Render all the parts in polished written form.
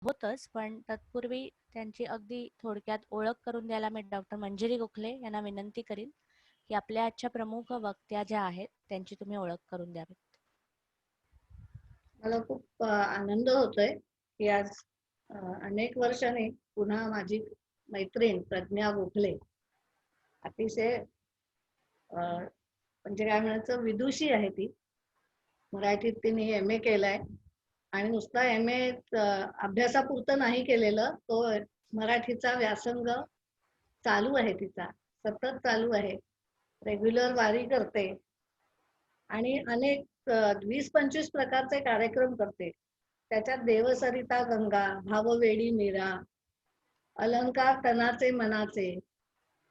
होतच, पण तत्पूर्वी त्यांची अगदी थोडक्यात ओळख करून द्यायला मी डॉक्टर मंजिरी गोखले यांना विनंती करीन की आपल्या आजच्या प्रमुख वक्त्या ज्या आहेत त्यांची तुम्ही ओळख करून द्यावी. मला खूप आनंद होतोय की आज अनेक वर्षांनी पुन्हा माझी मैत्रीण प्रज्ञा गोखले अतिशय म्हणजे काय म्हणायचं विदुषी आहे ती. मराठीत तिने एम ए केलाय आणि नुसता एम ए अभ्यासापुरतं नाही केलेलं, तो मराठीचा व्यासंग चालू आहे तिचा, सतत चालू आहे. रेग्युलर वारी करते आणि अनेक 20-25 प्रकारचे कार्यक्रम करते. त्याच्यात देवसरिता गंगा, भाववेडी मीरा, अलंकार तनाचे मनाचे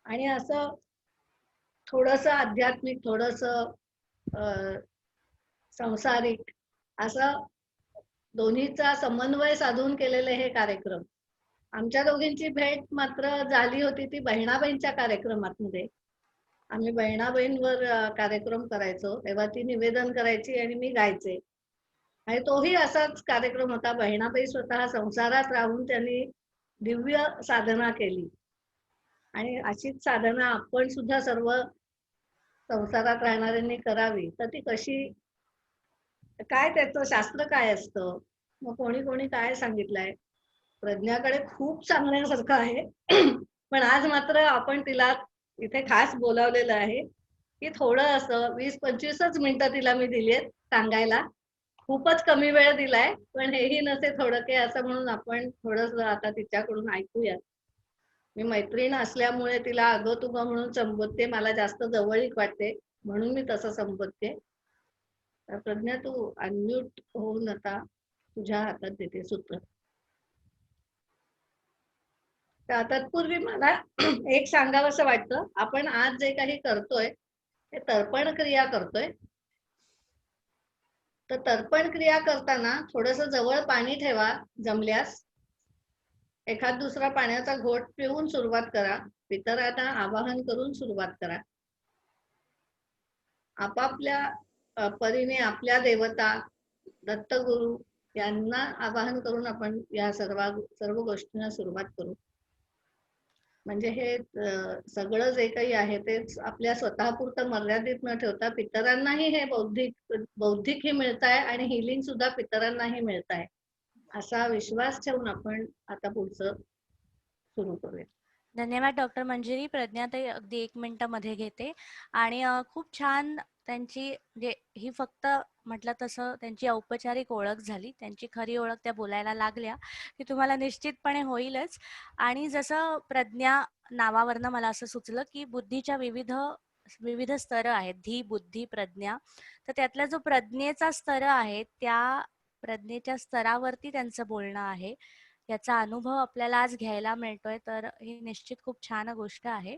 आणि असं थोडंसं आध्यात्मिक, थोडंसं संसारिक असं दोन्हीचा समन्वय साधून केलेले हे कार्यक्रम. आमच्या दोघींची भेट मात्र झाली होती ती बहिणाबाईंच्या कार्यक्रमामध्ये. आम्ही बहिणाबाईंवर कार्यक्रम करायचो, तेव्हा ती निवेदन करायची आणि मी गायचे. आणि तोही असाच कार्यक्रम होता. बहिणाबाई स्वतः संसारात राहून त्यांनी दिव्य साधना केली आणि अशीच साधना आपण सुद्धा सर्व संसारात राहणाऱ्यांनी करावी. तर ती कशी, काय त्याचं शास्त्र काय असतं, मग कोणी कोणी काय सांगितलंय, प्रज्ञाकडे खूप सांगण्यासारखं आहे. पण आज मात्र आपण तिला इथे खास बोलावलेलं आहे की थोडं असं 20-25च मिनिटं तिला मी दिलीत सांगायला. खूपच कमी वेळ दिलाय, पण हेही नसे थोडके असं म्हणून आपण थोडस आता तिच्याकडून ऐकूया. मी मैत्रीण असल्यामुळे तिला अगं तुगं म्हणून संबोधते, मला जास्त जवळीक वाटते म्हणून मी तसं संबोधते. तर प्रज्ञा, तू अनम्यूट होऊन आता तुझ्या हातात देते सूत्र. तर तत्पूर्वी मला एक सांगावंसं वाटतं, आपण आज जे काही करतोय ते तर्पण क्रिया करतोय. तर तर्पण क्रिया करताना थोडस जवळ पाणी ठेवा, जमल्यास एखाद दुसरा पाण्याचा घोट पिऊन सुरुवात करा. पितरांना आवाहन करून सुरुवात करा. आपापल्या परीने आपल्या देवता दत्तगुरु यांना आवाहन करून आपण या सर्व गोष्टींना सुरुवात करू. म्हणजे हे सगळं जे काही आहे तेच आपल्या स्वतःपुरतं मर्यादित न ठेवता पितरांनाही हे बौद्धिकही मिळत आहे आणि हिलिंग सुद्धा पितरांनाही मिळत आहे, असा विश्वास ठेवून आपण आता पुढचं सुरू करूया. धन्यवाद डॉक्टर मंजिरी. प्रज्ञाताई अगदी 1 मिनिटामध्ये घेते आणि खूप छान त्यांची म्हणजे ही फक्त म्हटलं तसं त्यांची औपचारिक ओळख झाली. त्यांची खरी ओळख त्या बोलायला लागल्या की तुम्हाला निश्चितपणे होईलच. आणि जसं प्रज्ञा नावावरनं मला असं सुचलं की बुद्धीच्या विविध विविध स्तर आहेत, धी, बुद्धी, प्रज्ञा. तर त्यातला जो प्रज्ञेचा स्तर आहे त्या प्रज्ञेच्या स्तरावरती त्यांचं बोलणं आहे, याचा अनुभव आपल्याला आज घ्यायला मिळतोय, तर ही निश्चित खूप छान गोष्ट आहे.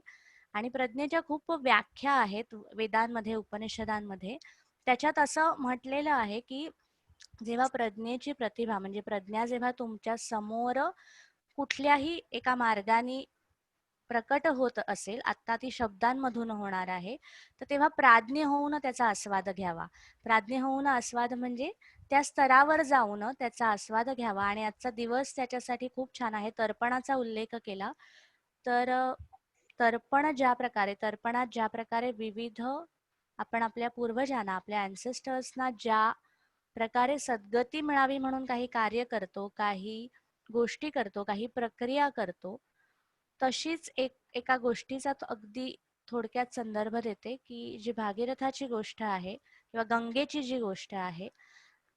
आणि प्रज्ञेच्या खूप व्याख्या आहेत वेदांमध्ये, उपनिषदांमध्ये. त्याच्यात असं म्हटलेलं आहे की जेव्हा प्रज्ञेची प्रतिभा म्हणजे प्रज्ञा जेव्हा तुमच्या समोर कुठल्याही एका मार्गाने प्रकट होत असेल, आता ती शब्दांमधून होणार आहे, तर तेव्हा प्राज्ञ होऊन त्याचा आस्वाद घ्यावा. प्राज्ञ होऊन आस्वाद म्हणजे त्या स्तरावर जाऊन त्याचा आस्वाद घ्यावा. आणि आजचा दिवस त्याच्यासाठी खूप छान आहे. तर्पणाचा उल्लेख केला तर तर्पणात ज्या प्रकारे विविध आपण आपल्या पूर्वजांना, आपल्या अँसेस्टर्सना ज्या प्रकारे सद्गती मिळावी म्हणून काही कार्य करतो, काही गोष्टी करतो, काही प्रक्रिया करतो, तशीच एका गोष्टीचा अगदी थोडक्यात संदर्भ देते की जी भागीरथाची गोष्ट आहे किंवा गंगेची जी गोष्ट आहे,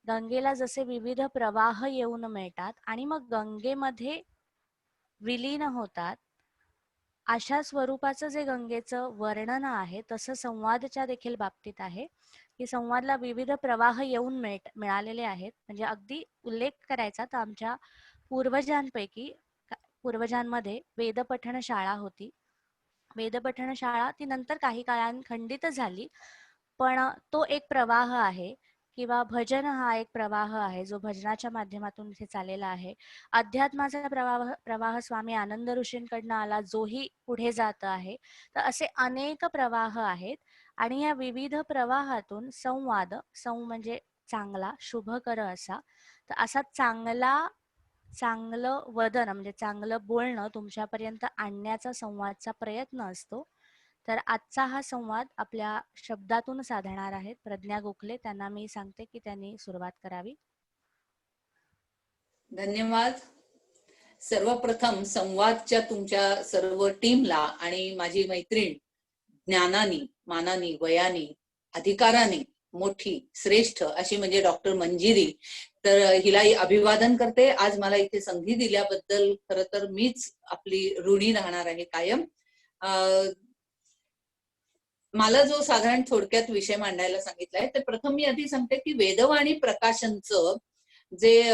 गंगेला जसे विविध प्रवाह येऊन मिळतात आणि मग गंगेमध्ये विलीन होतात, अशा स्वरूपाचं जे गंगेचं वर्णन आहे तसं संवादच्या देखील बाबतीत आहे की संवादला विविध प्रवाह येऊन मिळालेले आहेत. म्हणजे अगदी उल्लेख करायचा तर आमच्या पूर्वजांपैकी पूर्वजांमध्ये वेदपठण शाळा होती. वेदपठण शाळा ती नंतर काही काळान खंडित झाली, पण तो एक प्रवाह आहे. किंवा भजन हा एक प्रवाह आहे जो भजनाच्या माध्यमातून इथे चाललेला आहे. अध्यात्माचा प्रवाह स्वामी आनंद ऋषींकडनं आला, जोही पुढे जात आहे. तर असे अनेक प्रवाह आहेत आणि या विविध प्रवाहातून संवाद, म्हणजे चांगला, शुभकर असा, तर असा चांगला चांगलं वदन म्हणजे चांगलं बोलणं तुमच्यापर्यंत आणण्याचा संवादचा प्रयत्न असतो. तर आजचा हा संवाद आपल्या शब्दातून साधणार आहेत प्रज्ञा गोखले. त्यांना मी सांगते की त्यांनी सुरुवात करावी. धन्यवाद. सर्वप्रथम संवादच्या तुमच्या सर्व टीमला आणि माझी मैत्रीण ज्ञानानी, मानानी, वयानी, अधिकाराने मोठी, श्रेष्ठ अशी म्हणजे डॉक्टर मंजिरी, तर हिलाही अभिवादन करते. आज मला इथे संधी दिल्याबद्दल खरं तर मीच आपली ऋणी राहणार आहे कायम. मला जो साधारण थोडक्यात विषय मांडायला सांगितलाय तर प्रथम मी आधी सांगते की वेदवाणी प्रकाशनचं जे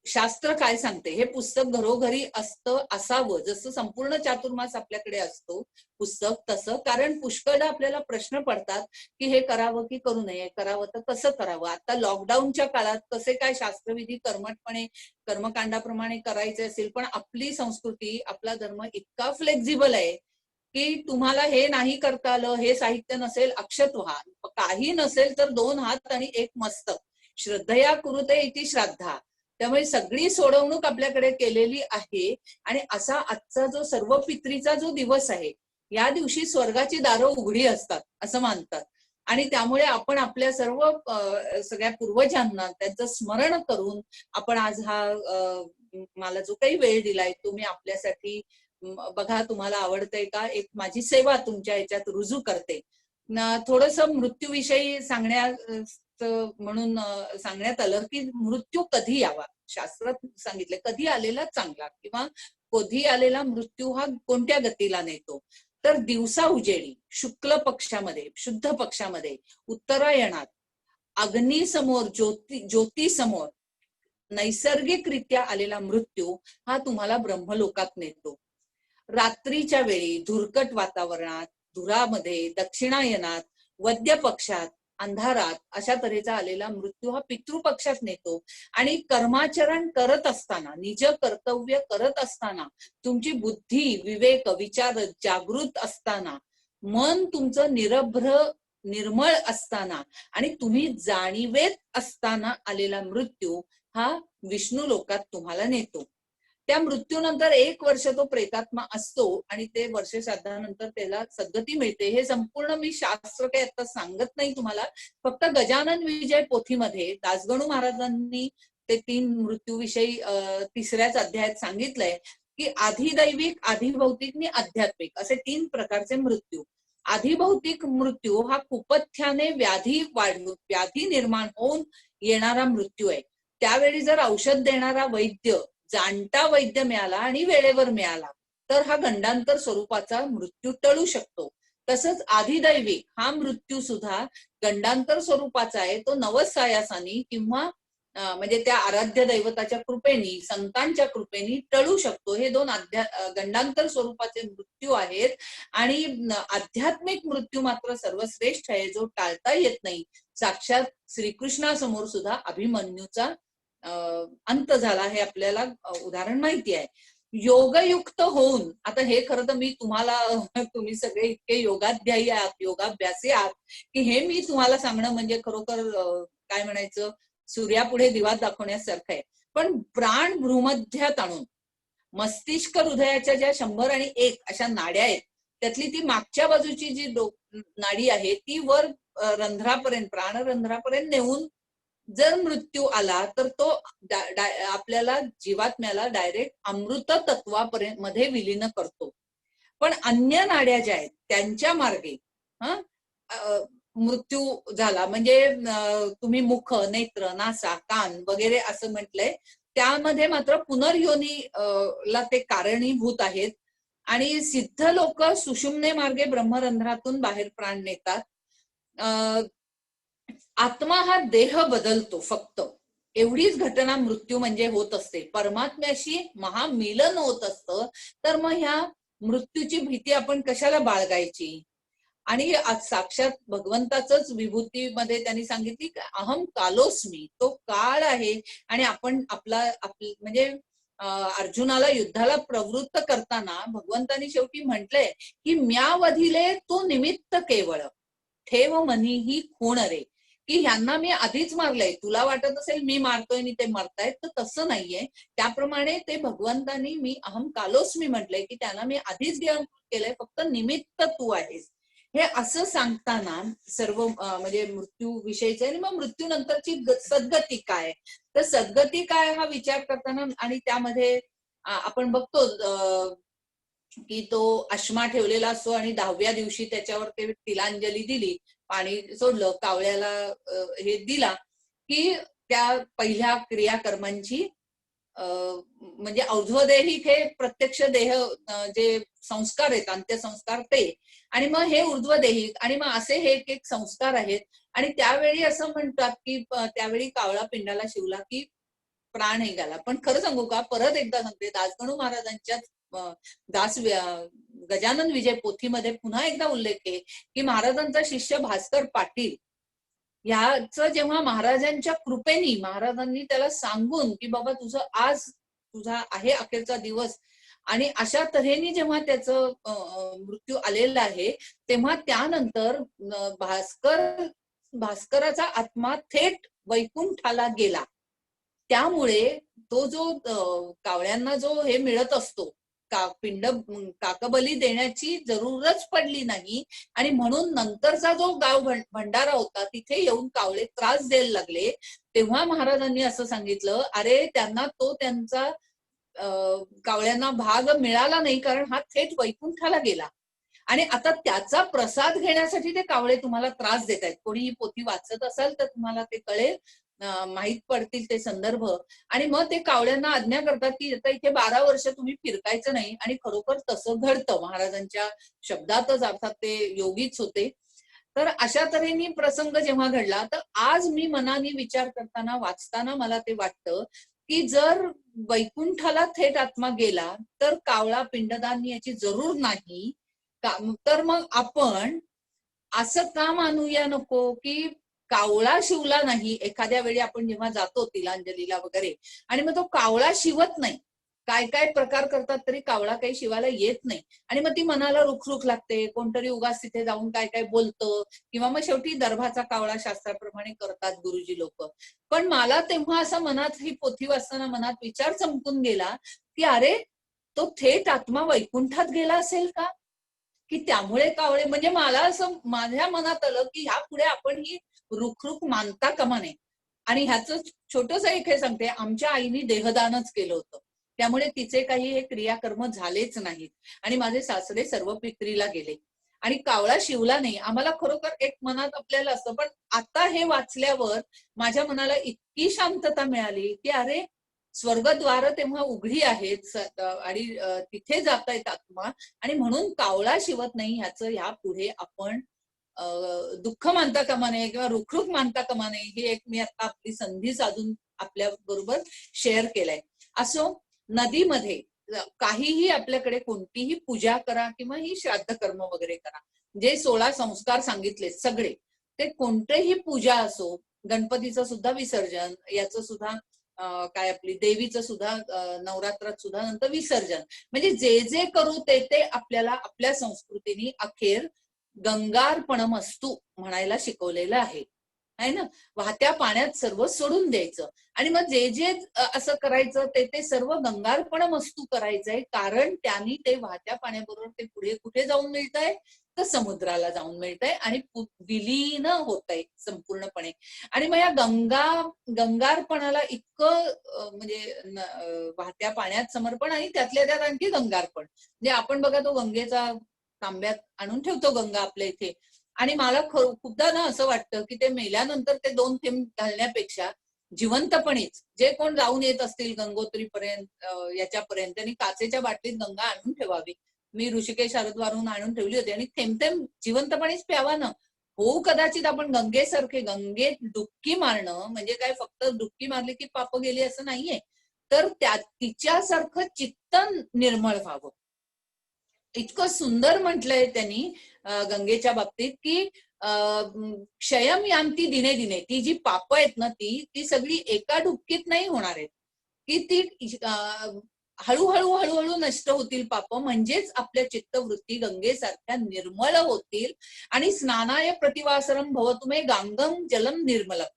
शास्त्र काय सांगते हे पुस्तक घरोघरी असतं असावं, जसं संपूर्ण चातुर्मास आपल्याकडे असतो पुस्तक तसं. कारण पुष्कळदा आपल्याला प्रश्न पडतात की हे करावं की करू नये, करावं तर कसं करावं. आता लॉकडाऊनच्या काळात कसे काय शास्त्रविधी कर्मठपणे कर्मकांडाप्रमाणे करायचे असेल, पण आपली संस्कृती आपला धर्म इतका फ्लेक्झिबल आहे की तुम्हाला हे नाही करता आलं, हे साहित्य नसेल अक्षत व्हा, काही नसेल तर 2 हात आणि 1 मस्तक, श्रद्धया कुरुते इति श्राद्धा. त्यामुळे सगळी सोडवणूक आपल्याकडे केलेली आहे. आणि असा आजचा जो सर्व पित्रीचा जो दिवस आहे, या दिवशी स्वर्गाची दारं उघडी असतात असं मानतात. आणि त्यामुळे आपण आपल्या सर्व सगळ्या पूर्वजांना त्यांचं स्मरण करून आपण आज हा मला जो काही वेळ दिलाय तो मी आपल्यासाठी बघा तुम्हाला आवडतंय का, एक माझी सेवा तुमच्या ह्याच्यात रुजू करते. थोडस मृत्यूविषयी म्हणून सांगण्यात आलं की मृत्यू कधी यावा. शास्त्रात सांगितलं कधी आलेला चांगला किंवा कधी आलेला मृत्यू हा कोणत्या गतीला नेतो. तर दिवसा उजेडी, शुक्ल पक्षामध्ये, शुद्ध पक्षामध्ये, उत्तरायणात, अग्नीसमोर, ज्योतीसमोर नैसर्गिकरित्या आलेला मृत्यू हा तुम्हाला ब्रह्मलोकात नेतो. रात्रीच्या वेळी धुरकट वातावरणात, धुरामध्ये, दक्षिणायनात, वद्य पक्षात, अंधारात अशा तऱ्हेचा आलेला मृत्यू हा पितृपक्षात नेतो. आणि कर्माचरण करत असताना, निज कर्तव्य करत असताना, तुमची बुद्धी, विवेक, विचार जागृत असताना, मन तुमचं निरभ्र निर्मळ असताना आणि तुम्ही जाणीवेत असताना आलेला मृत्यू हा विष्णू लोकात तुम्हाला नेतो. त्या मृत्यूनंतर 1 वर्ष तो प्रेतात्मा असतो आणि ते वर्ष श्राद्धानंतर त्याला सद्गती मिळते. हे संपूर्ण मी शास्त्र काही आता सांगत नाही तुम्हाला, फक्त गजानन विजय पोथीमध्ये दासगणू महाराजांनी ते 3 मृत्यूविषयी 3ऱ्याच अध्यायात सांगितलंय की आधिदैविक, आधिभौतिक आणि आध्यात्मिक असे 3 प्रकारचे मृत्यू. आधिभौतिक मृत्यू हा कुपथ्याने व्याधी निर्माण होऊन येणारा मृत्यू आहे. त्यावेळी जर औषध देणारा वैद्य, जाणता वैद्य मिळाला आणि वेळेवर मिळाला तर हा गंडांतर स्वरूपाचा मृत्यू टळू शकतो. तसंच आधिदैविक हा मृत्यू सुद्धा गंडांतर स्वरूपाचा आहे. तो नवसायासानी किंवा म्हणजे त्या आराध्य दैवताच्या कृपेनी, संतांच्या कृपेनी टळू शकतो. हे 2 गंडांतर स्वरूपाचे मृत्यू आहेत. आणि आध्यात्मिक मृत्यू मात्र सर्वश्रेष्ठ आहे, जो टाळता येत नाही. साक्षात श्रीकृष्णासमोर सुद्धा अभिमन्यूचा अंत झाला हे आपल्याला उदाहरण माहिती आहे. योगयुक्त होऊन, आता हे खरं तर मी तुम्हाला तुम्ही सगळे इतके योगाध्यायी आहात, योगाभ्यासी आहात की हे मी तुम्हाला सांगणं म्हणजे खरोखर काय म्हणायचं, सूर्यापुढे दिवा दाखवण्यासारखं आहे. पण प्राण भ्रूमध्यात आणून मस्तिष्क हृदयाच्या ज्या 100 आणि 1 अशा नाड्या आहेत, त्यातली ती मागच्या बाजूची जी नाडी आहे ती वर रंध्रापर्यंत, प्राणरंध्रापर्यंत नेऊन जर मृत्यू आला तर तो आपल्याला जीवात्म्याला डायरेक्ट अमृत तत्वापर्यंत मध्ये विलीन करतो. पण अन्य नाड्या ज्या आहेत त्यांच्या मार्गे मृत्यू झाला म्हणजे तुम्ही मुख, नेत्र, नासा, कान वगैरे असं म्हटलंय, त्यामध्ये मात्र पुनर्योनी ला ते कारणीभूत आहेत. आणि सिद्ध लोक सुषुम्ने मार्गे ब्रह्मरंध्रातून बाहेर प्राण नेतात. आत्मा हा देह बदलतो, फक्त एवढीच घटना मृत्यू म्हणजे होत असते. परमात्म्याशी महामिलन होत असतं. तर मग ह्या मृत्यूची भीती आपण कशाला बाळगायची. आणि साक्षात भगवंताचंच विभूतीमध्ये त्यांनी सांगितली की अहम कालोस्मी, तो काळ आहे. आणि आपण म्हणजे अर्जुनाला युद्धाला प्रवृत्त करताना भगवंतानी शेवटी म्हटलंय की म्यावधिले तो निमित्त केवळ ठेव मनी ही खूण रे, की ह्यांना मी आधीच मारलंय, तुला वाटत असेल मी मारतोय आणि ते मरतायत, तर तसं नाहीये. त्याप्रमाणे ते भगवंतानी मी अहम कालोस्मी म्हटलंय की त्यांना मी आधीच गिळंकृत केलंय, फक्त निमित्त तू आहेस. हे असं सांगताना सर्व म्हणजे मृत्यू विषयीचे आणि मग मृत्यूनंतरची सद्गती काय, तर सद्गती काय हा विचार करताना आणि त्यामध्ये आपण बघतो की तो अश्मा ठेवलेला असतो आणि 10व्या दिवशी त्याच्यावर ते तिलांजली दिली, पाणी सोडलं, कावळ्याला हे दिला की त्या पहिल्या क्रियाकर्मांची म्हणजे और्ध्वदेहिक हे प्रत्यक्ष देह जे संस्कार आहेत अंत्यसंस्कार ते, आणि मग हे ऊर्ध्वदेहिक, आणि मग असे हे एक एक संस्कार आहेत. आणि त्यावेळी असं म्हणतात की त्यावेळी कावळा पिंडाला शिवला की प्राण हे गेला. पण खरं सांगू का, परत एकदा सांगते, दासगणू महाराजांच्या दास गजानन विजय पोथीमध्ये पुन्हा एकदा उल्लेख आहे की महाराजांचा शिष्य भास्कर पाटील ह्याचं जेव्हा महाराजांच्या कृपेनी महाराजांनी त्याला सांगून की बाबा तुझं आज तुझा आहे अखेरचा दिवस, आणि अशा तऱ्हेने जेव्हा त्याचं मृत्यू आलेला आहे, तेव्हा त्यानंतर भास्कराचा आत्मा थेट वैकुंठाला गेला. त्यामुळे तो जो कावळ्यांना जो हे मिळत असतो, पिंड काकबली देण्याची जरूरच पडली नाही, आणि म्हणून नंतरचा जो गाव भंडारा होता तिथे येऊन कावळे त्रास द्यायला लागले. तेव्हा महाराजांनी असं सांगितलं, अरे त्यांना तो त्यांचा कावळ्यांना भाग मिळाला नाही, कारण हा थेट वैकुंठाला गेला, आणि आता त्याचा प्रसाद घेण्यासाठी ते कावळे तुम्हाला त्रास देत आहेत. कोणी ही पोथी वाचत असाल तर तुम्हाला ते कळेल, माहित पडतील ते संदर्भ. आणि मग ते कावळ्यांना आज्ञा करतात की आता इथे 12 वर्ष तुम्ही फिरकायचं नाही, आणि खरोखर तसं घडतं. महाराजांच्या शब्दातच, अर्थात ते योगीच होते. तर अशा तऱ्हेने प्रसंग जेव्हा घडला, तर आज मी मनाने विचार करताना वाचताना मला ते वाटतं की जर वैकुंठाला थेट आत्मा गेला तर कावळा पिंडदान याची जरूर नाही, तर मग आपण असं का मानूया नको की कावळा शिवला नाही. एखाद्या वेळी आपण जेव्हा जातो तिलांजलीला वगैरे आणि मग तो कावळा शिवत नाही, काय काय प्रकार करतात तरी कावळा काही शिवायला येत नाही, आणि मग ती मनाला रुखरुख लागते, कोणतरी उगाच तिथे जाऊन काय काय बोलतं, किंवा मग शेवटी दर्भाचा कावळा शास्त्राप्रमाणे करतात गुरुजी लोक. पण मला तेव्हा असं मनात, ही पोथी वाचताना मनात विचार चमकून गेला की अरे तो थेट आत्मा वैकुंठात गेला असेल का, की त्यामुळे कावळे, म्हणजे मला असं माझ्या मनात आलं की ह्या पुढे आपण ही रुखरुख मानता कामा नये. आणि ह्याचं छोटस एक हे सांगते, आमच्या आईने देहदानच केलं होतं, त्यामुळे तिचे काही हे क्रियाकर्म झालेच नाहीत, आणि माझे सासरे सर्व पित्रीला गेले, आणि कावळा शिवला नाही. आम्हाला खरोखर एक मनात आपल्याला असतं, पण आता हे वाचल्यावर माझ्या मनाला इतकी शांतता मिळाली की अरे स्वर्गद्वार तेव्हा उघडी आहेत, आणि तिथे जातायत आत्मा, आणि म्हणून कावळा शिवत नाही ह्याचं ह्या पुढे आपण दुःख मानता कामा नये किंवा रुखरुख मानता कामा नये. ही एक मी आता आपली संधी साधून आपल्या बरोबर शेअर केलंय. असो, नदीमध्ये काहीही आपल्याकडे कोणतीही पूजा करा किंवा ही श्राद्ध कर्म वगैरे करा, जे 16 संस्कार सांगितले सगळे, ते कोणतेही पूजा असो, गणपतीचं सुद्धा विसर्जन, याचं सुद्धा काय आपली देवीचं सुद्धा नवरात्रात सुद्धा नंतर विसर्जन, म्हणजे जे जे करू ते ते आपल्याला आपल्या संस्कृतीने अखेर गंगार्पणमस्तु म्हणायला शिकवलेलं आहे ना. वाहत्या पाण्यात सर्व सोडून द्यायचं, आणि मग जे जे असं करायचं ते ते सर्व गंगार्पणमस्तु करायचंय, कारण त्यांनी ते वाहत्या पाण्याबरोबर ते पुढे कुठे जाऊन मिळतंय, तर समुद्राला जाऊन मिळतंय आणि विलीन होतंय संपूर्णपणे. आणि मग या गंगार्पणाला इतकं म्हणजे वाहत्या पाण्यात समर्पण, आणि त्यातल्या त्यात आणखी गंगार्पण, म्हणजे आपण बघा तो गंगेचा तांब्यात आणून ठेवतो गंगा आपल्या इथे, आणि मला खूपदा ना असं वाटतं की ते मेल्यानंतर ते 2 थेंब घालण्यापेक्षा जिवंतपणेच जे कोण जाऊन येत असतील गंगोत्रीपर्यंत याच्यापर्यंत, त्यांनी काचेच्या बाटलीत गंगा आणून ठेवावी. मी ऋषिकेश हरिद्वारहून आणून ठेवली होती, आणि थेंब थेंब जिवंतपणेच प्यावा ना. हो, कदाचित आपण गंगेसारखे, गंगेत डुबकी मारणं म्हणजे काय फक्त डुबकी मारली की पाप गेली असं नाहीये, तर तिच्यासारखं चित्त निर्मळ व्हावं. इतकं सुंदर म्हटलंय त्यांनी गंगेच्या बाबतीत की क्षयम यांती दिने दिने, ती जी पाप आहेत ना ती सगळी एका डुबकीत नाही होणार आहेत, की ती हळूहळू हळूहळू नष्ट होतील पाप, म्हणजेच आपल्या चित्तवृत्ती गंगेसारख्या निर्मळ होतील आणि स्नानाय प्रतिवासरम भवतुमे गांगम जलम निर्मलम.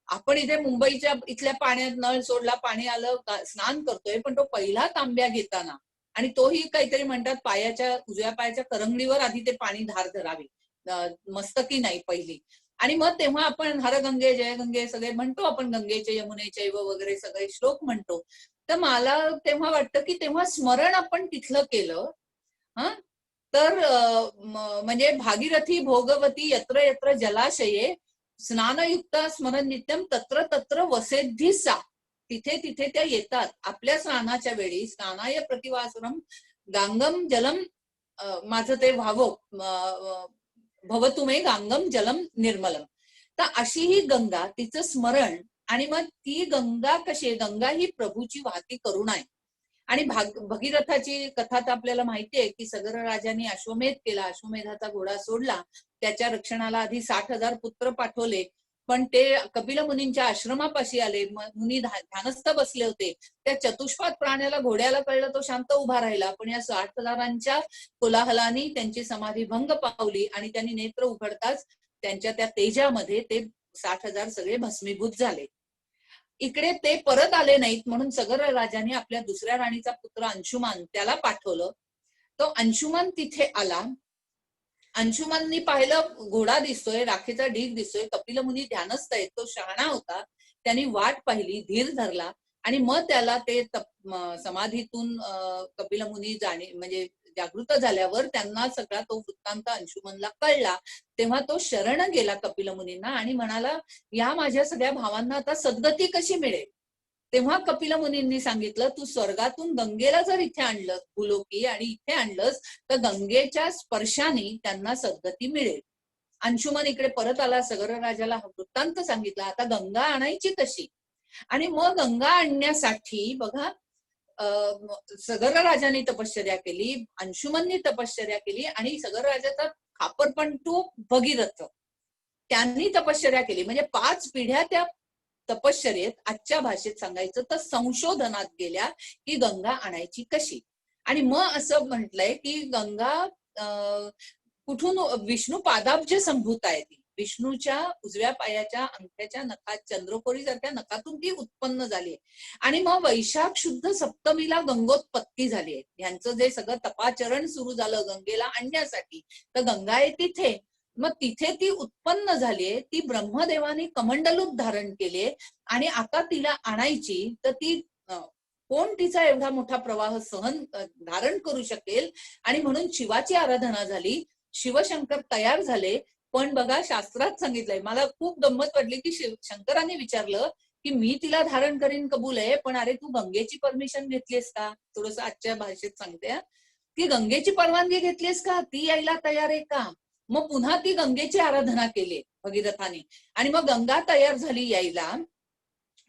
आपण इथे मुंबईच्या इथल्या पाण्यात नळ सोडला, पाणी आलं, स्नान करतोय, पण तो पहिला तांब्या घेताना, आणि तोही काहीतरी म्हणतात पायाच्या उजव्या पायाच्या करंगडीवर आधी ते पाणी धार धरावी, मस्तकी नाही पहिली, आणि मग तेव्हा आपण हर गंगे जय गंगे सगळे म्हणतो, आपण गंगेचे यमुनेचे वगैरे सगळे श्लोक म्हणतो. तर मला तेव्हा वाटतं की तेव्हा स्मरण आपण तिथलं केलं तर म्हणजे भागीरथी भोगवती यत्र यत्र जलाशये स्नानयुक्त स्मरण नित्यम तत्र तत्र वसेद्धी सा. तिथे तिथे त्या येतात आपल्या स्नानाच्या वेळी. स्नानाय प्रतिवासरम गांगम जलम, माझं ते व्हावं, भवतुमे गांगम जलम निर्मलम. तर अशी ही गंगा, तिचं स्मरण, आणि मग ती गंगा कशी आहे, गंगा ही प्रभूची वाहती करुणा आहे. आणि भगीरथाची कथा तर आपल्याला माहितीये की सगर राजांनी अश्वमेध केला, अश्वमेधाचा घोडा सोडला, त्याच्या रक्षणाला आधी 60,000 पुत्र पाठवले, पण ते कपिल मुनींच्या आश्रमापाशी आले, मुनी ध्यानस्थ बसले होते. त्या चतुष्पाद प्राण्याला, घोड्याला कळलं, तो शांत उभा राहिला, पण या 60,000 कोलाहलानी त्यांची समाधी भंग पावली आणि त्यांनी नेत्र उघडताच त्यांच्या त्या तेजामध्ये ते 60,000 सगळे भस्मीभूत झाले. इकडे ते परत आले नाहीत म्हणून सगर राजाने आपल्या दुसऱ्या राणीचा पुत्र अंशुमान त्याला पाठवलं. तो अंशुमन तिथे आला. अंशुमननी पाहिलं घोडा दिसतोय, राखेचा ढीग दिसतोय, कपिल मुनी ध्यानस्थ आहेत, तो शहाणा होता, त्यांनी वाट पाहिली, धीर धरला, आणि मग त्याला ते समाधीतून कपिल मुनी म्हणजे जागृत झाल्यावर त्यांना सगळा तो वृत्तांत अंशुमनला कळला. तेव्हा तो शरण गेला कपिल मुनींना आणि म्हणाला, या माझ्या सगळ्या भावांना आता सद्गती कशी मिळेल? तेव्हा कपिल मुनींनी सांगितलं, तू स्वर्गातून गंगेला जर इथे आणलं भूलोकी आणि इथे आणलंस तर गंगेच्या स्पर्शाने त्यांना सद्गती मिळेल. अंशुमन इकडे परत आला, सगर राजाला वृत्तांत सांगितला. आता गंगा आणायची कशी? आणि मग गंगा आणण्यासाठी बघा, सगर राजाने तपश्चर्या केली, अंशुमननी तपश्चर्या केली, आणि सगर राजाचा खापरपण तो भगीरथ, त्यांनी तपश्चर्या केली. म्हणजे 5 पिढ्या त्या तपश्चर्येत, आजच्या भाषेत सांगायचं तर संशोधनात गेल्या की गंगा आणायची कशी. आणि मग असं म्हटलंय की गंगा कुठून, विष्णू पादाब्ज संभूत आहे ती, विष्णूच्या उजव्या पायाच्या अंगठ्याच्या नखात, चंद्रकोरी सारख्या नखातून ती उत्पन्न झाली. आणि मग वैशाख शुद्ध सप्तमीला गंगोत्पत्ती झाली आहे. यांचं जे सगळं तपाचरण सुरू झालं गंगेला आणण्यासाठी, तर गंगा आहे तिथे, मग तिथे ती उत्पन्न झालीये, ती ब्रह्मदेवाने कमंडलूप धारण केलीये, आणि आता तिला आणायची तर ती कोण तिचा एवढा मोठा प्रवाह धारण करू शकेल? आणि म्हणून शिवाची आराधना झाली, शिवशंकर तयार झाले. पण बघा, शास्त्रात सांगितलंय, मला खूप गंमत वाटली की शंकरांनी विचारलं की मी तिला धारण करीन, कबूल आहे, पण अरे तू गंगेची परमिशन घेतलीस का? थोडस आजच्या भाषेत सांगते की गंगेची परवानगी घेतलीस का? ती यायला तयार आहे का? मग पुन्हा ती गंगेची आराधना केली भगीरथाने, आणि मग गंगा तयार झाली यायला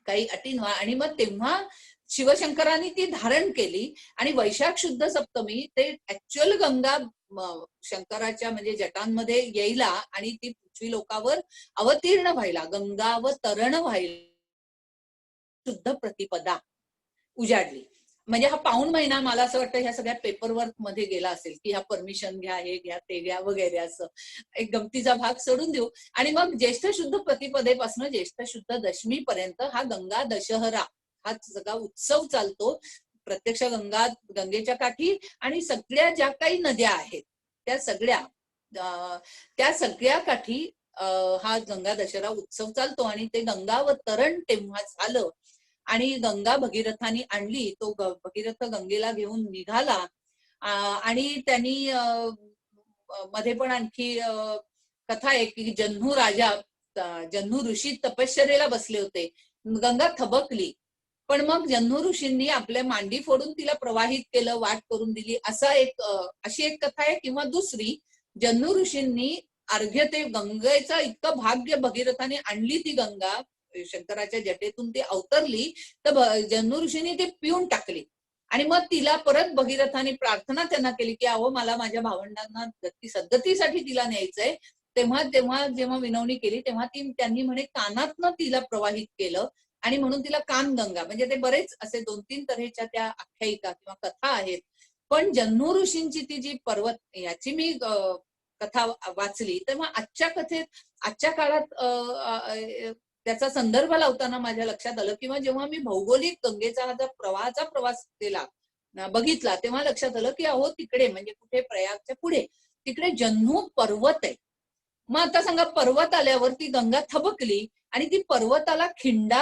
काही अटींवा, आणि मग तेव्हा शिवशंकरांनी ती धारण केली. आणि वैशाख शुद्ध सप्तमी ते ऍक्च्युअल गंगा शंकराच्या म्हणजे जटांमध्ये यायला आणि ती पृथ्वी लोकावर अवतीर्ण व्हायला, गंगावतरण व्हायला शुद्ध प्रतिपदा उजाडली. म्हणजे हा पाऊण महिना मला असं वाटतं ह्या सगळ्या पेपरवर्क मध्ये गेला असेल की ह्या परमिशन घ्या, हे घ्या, ते घ्या वगैरे, असं एक गमतीचा भाग सोडून देऊ. आणि मग ज्येष्ठ शुद्ध प्रतिपदेपासून ज्येष्ठ शुद्ध दशमी पर्यंत हा गंगा दशहरा हा सगळा उत्सव चालतो. प्रत्यक्ष गंगेच्या काठी आणि सगळ्या ज्या काही नद्या आहेत त्या सगळ्या काठी हा गंगा दशहरा उत्सव चालतो. आणि ते गंगावतरण तेव्हा झालं आणि गंगा भगीरथाने आणली. तो भगीरथ गंगेला घेऊन निघाला आणि त्यांनी मध्ये पण आणखी कथा आहे की जन्नू ऋषी तपश्चर्येला बसले होते, गंगा थबकली, पण मग जन्नू ऋषींनी आपल्या मांडी फोडून तिला प्रवाहित केलं, वाट करून दिली, अशी एक कथा आहे. किंवा दुसरी, जन्नू ऋषींनी अर्घ्य, ते गंगेचं इतकं भाग्य, भगीरथाने आणली ती गंगा, शंकराच्या जटेतून ती अवतरली, तर जन्नू ऋषींनी ती पिऊन टाकली. आणि मग तिला परत भगीरथाने प्रार्थना त्यांना केली की अहो, मला माझ्या भावंडांना सद्गतीसाठी तिला न्यायचंय. जेव्हा विनवणी केली तेव्हा त्यांनी म्हणे कानातनं तिला प्रवाहित केलं आणि म्हणून तिला कानगंगा, म्हणजे ते बरेच असे 2-3 तऱ्हेच्या त्या आख्यायिका किंवा कथा आहेत. पण जन्नू ऋषींची ती जी पर्वत याची मी कथा वाचली, तेव्हा आजच्या कथेत आजच्या काळात त्याचा संदर्भ लावताना माझ्या लक्षात आलं, किंवा जेव्हा मी भौगोलिक गंगेचा हा प्रवाहाचा प्रवास केला बघितला, तेव्हा लक्षात आलं की अहो तिकडे म्हणजे कुठे प्रयागच्या पुढे तिकडे जन्नू पर्वत आहे. मग आता सांगा, पर्वत आल्यावर ती गंगा थबकली आणि ती पर्वताला खिंड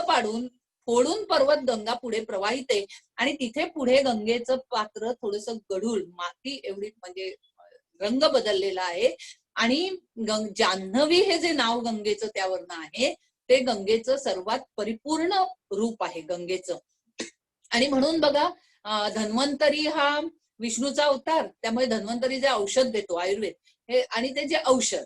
पाडून फोडून पर्वत गंगा पुढे प्रवाहित आहे. आणि तिथे पुढे गंगेचं पात्र थोडस गढूळ माती एवढी म्हणजे रंग बदललेला आहे. आणि जान्हवी हे जे नाव गंगेचं त्यावरनं आहे, ते गंगेचं सर्वात परिपूर्ण रूप आहे गंगेचं. आणि म्हणून बघा, धन्वंतरी हा विष्णूचा अवतार, त्यामुळे धन्वंतरी जे औषध देतो आयुर्वेद हे, आणि ते जे औषध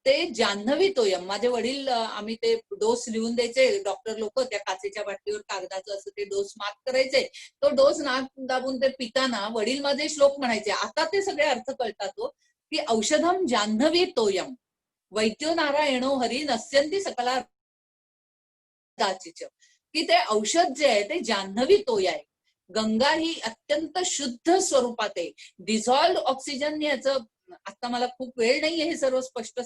ते जान्हवी तोयम. माझे वडील आम्ही ते डोस लिहून द्यायचे, डॉक्टर लोक त्या काचेच्या बाटलीवर कागदाचं असं ते डोस मात करायचे. तो डोस नाक दाबून ते पिताना वडील माझे श्लोक म्हणायचे. आता ते सगळे अर्थ कळतात तो, की औषधम जान्हवी तोयम वैद्यो नारायणो हरी नश्यंती सकला की ते औषध जे आहे ते जान्हवी तोय आहे. गंगा ही अत्यंत शुद्ध स्वरूपात आहे. डिझॉल्व्ड ऑक्सिजन याचं आता मला खूप वेळ नाहीये हे सर्व स्पष्ट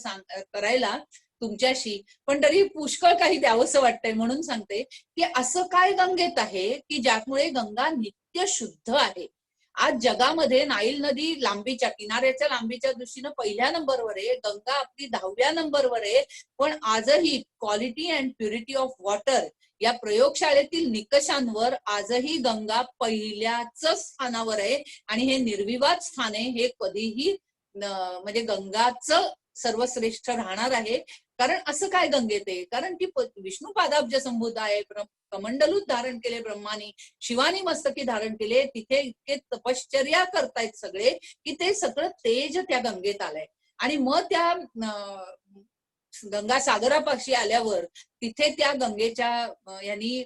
करायला तुमच्याशी, पण तरी पुष्कळ काही द्यावंसं वाटतंय म्हणून सांगते की असं काय गंगेत आहे की ज्यामुळे गंगा नित्य शुद्ध आहे. आज जगामध्ये नाईल नदी लांबीच्या किनाऱ्याच्या लांबीच्या दृष्टीनं 1ल्या नंबरवर आहे, गंगा आपली 10व्या नंबरवर आहे. पण आजही quality and purity of water या प्रयोगशाळेतील निकषांवर आजही गंगा पहिल्याच स्थानावर आहे. आणि हे निर्विवाद स्थान आहे, हे कधीही म्हणजे गंगाचं सर्वश्रेष्ठ राहणार आहे. कारण असं काय गंगेत आहे, कारण ती विष्णू पादाब्ज संभूत आहे. कमंडलूत धारण केले ब्रह्मानी, शिवानी मस्तकी धारण केले. तिथे इतके तपश्चर्या करतायत सगळे की ते सगळं तेज त्या गंगेत आलंय. आणि मग त्या गंगा सागरापाशी आल्यावर तिथे त्या गंगेच्या यांनी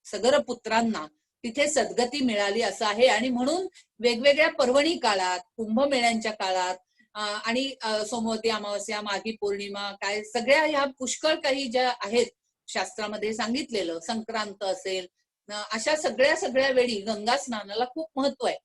सगर पुत्रांना तिथे सद्गती मिळाली असं आहे. आणि म्हणून वेगवेगळ्या पर्वणी काळात, कुंभमेळ्यांच्या काळात आणि सोमवती अमावस्या, माघी पौर्णिमा, काय सगळ्या ह्या पुष्कळ काही ज्या आहेत शास्त्रामध्ये सांगितलेलं, संक्रांत असेल, अशा सगळ्या वेळी गंगा स्नानाला खूप महत्व आहे.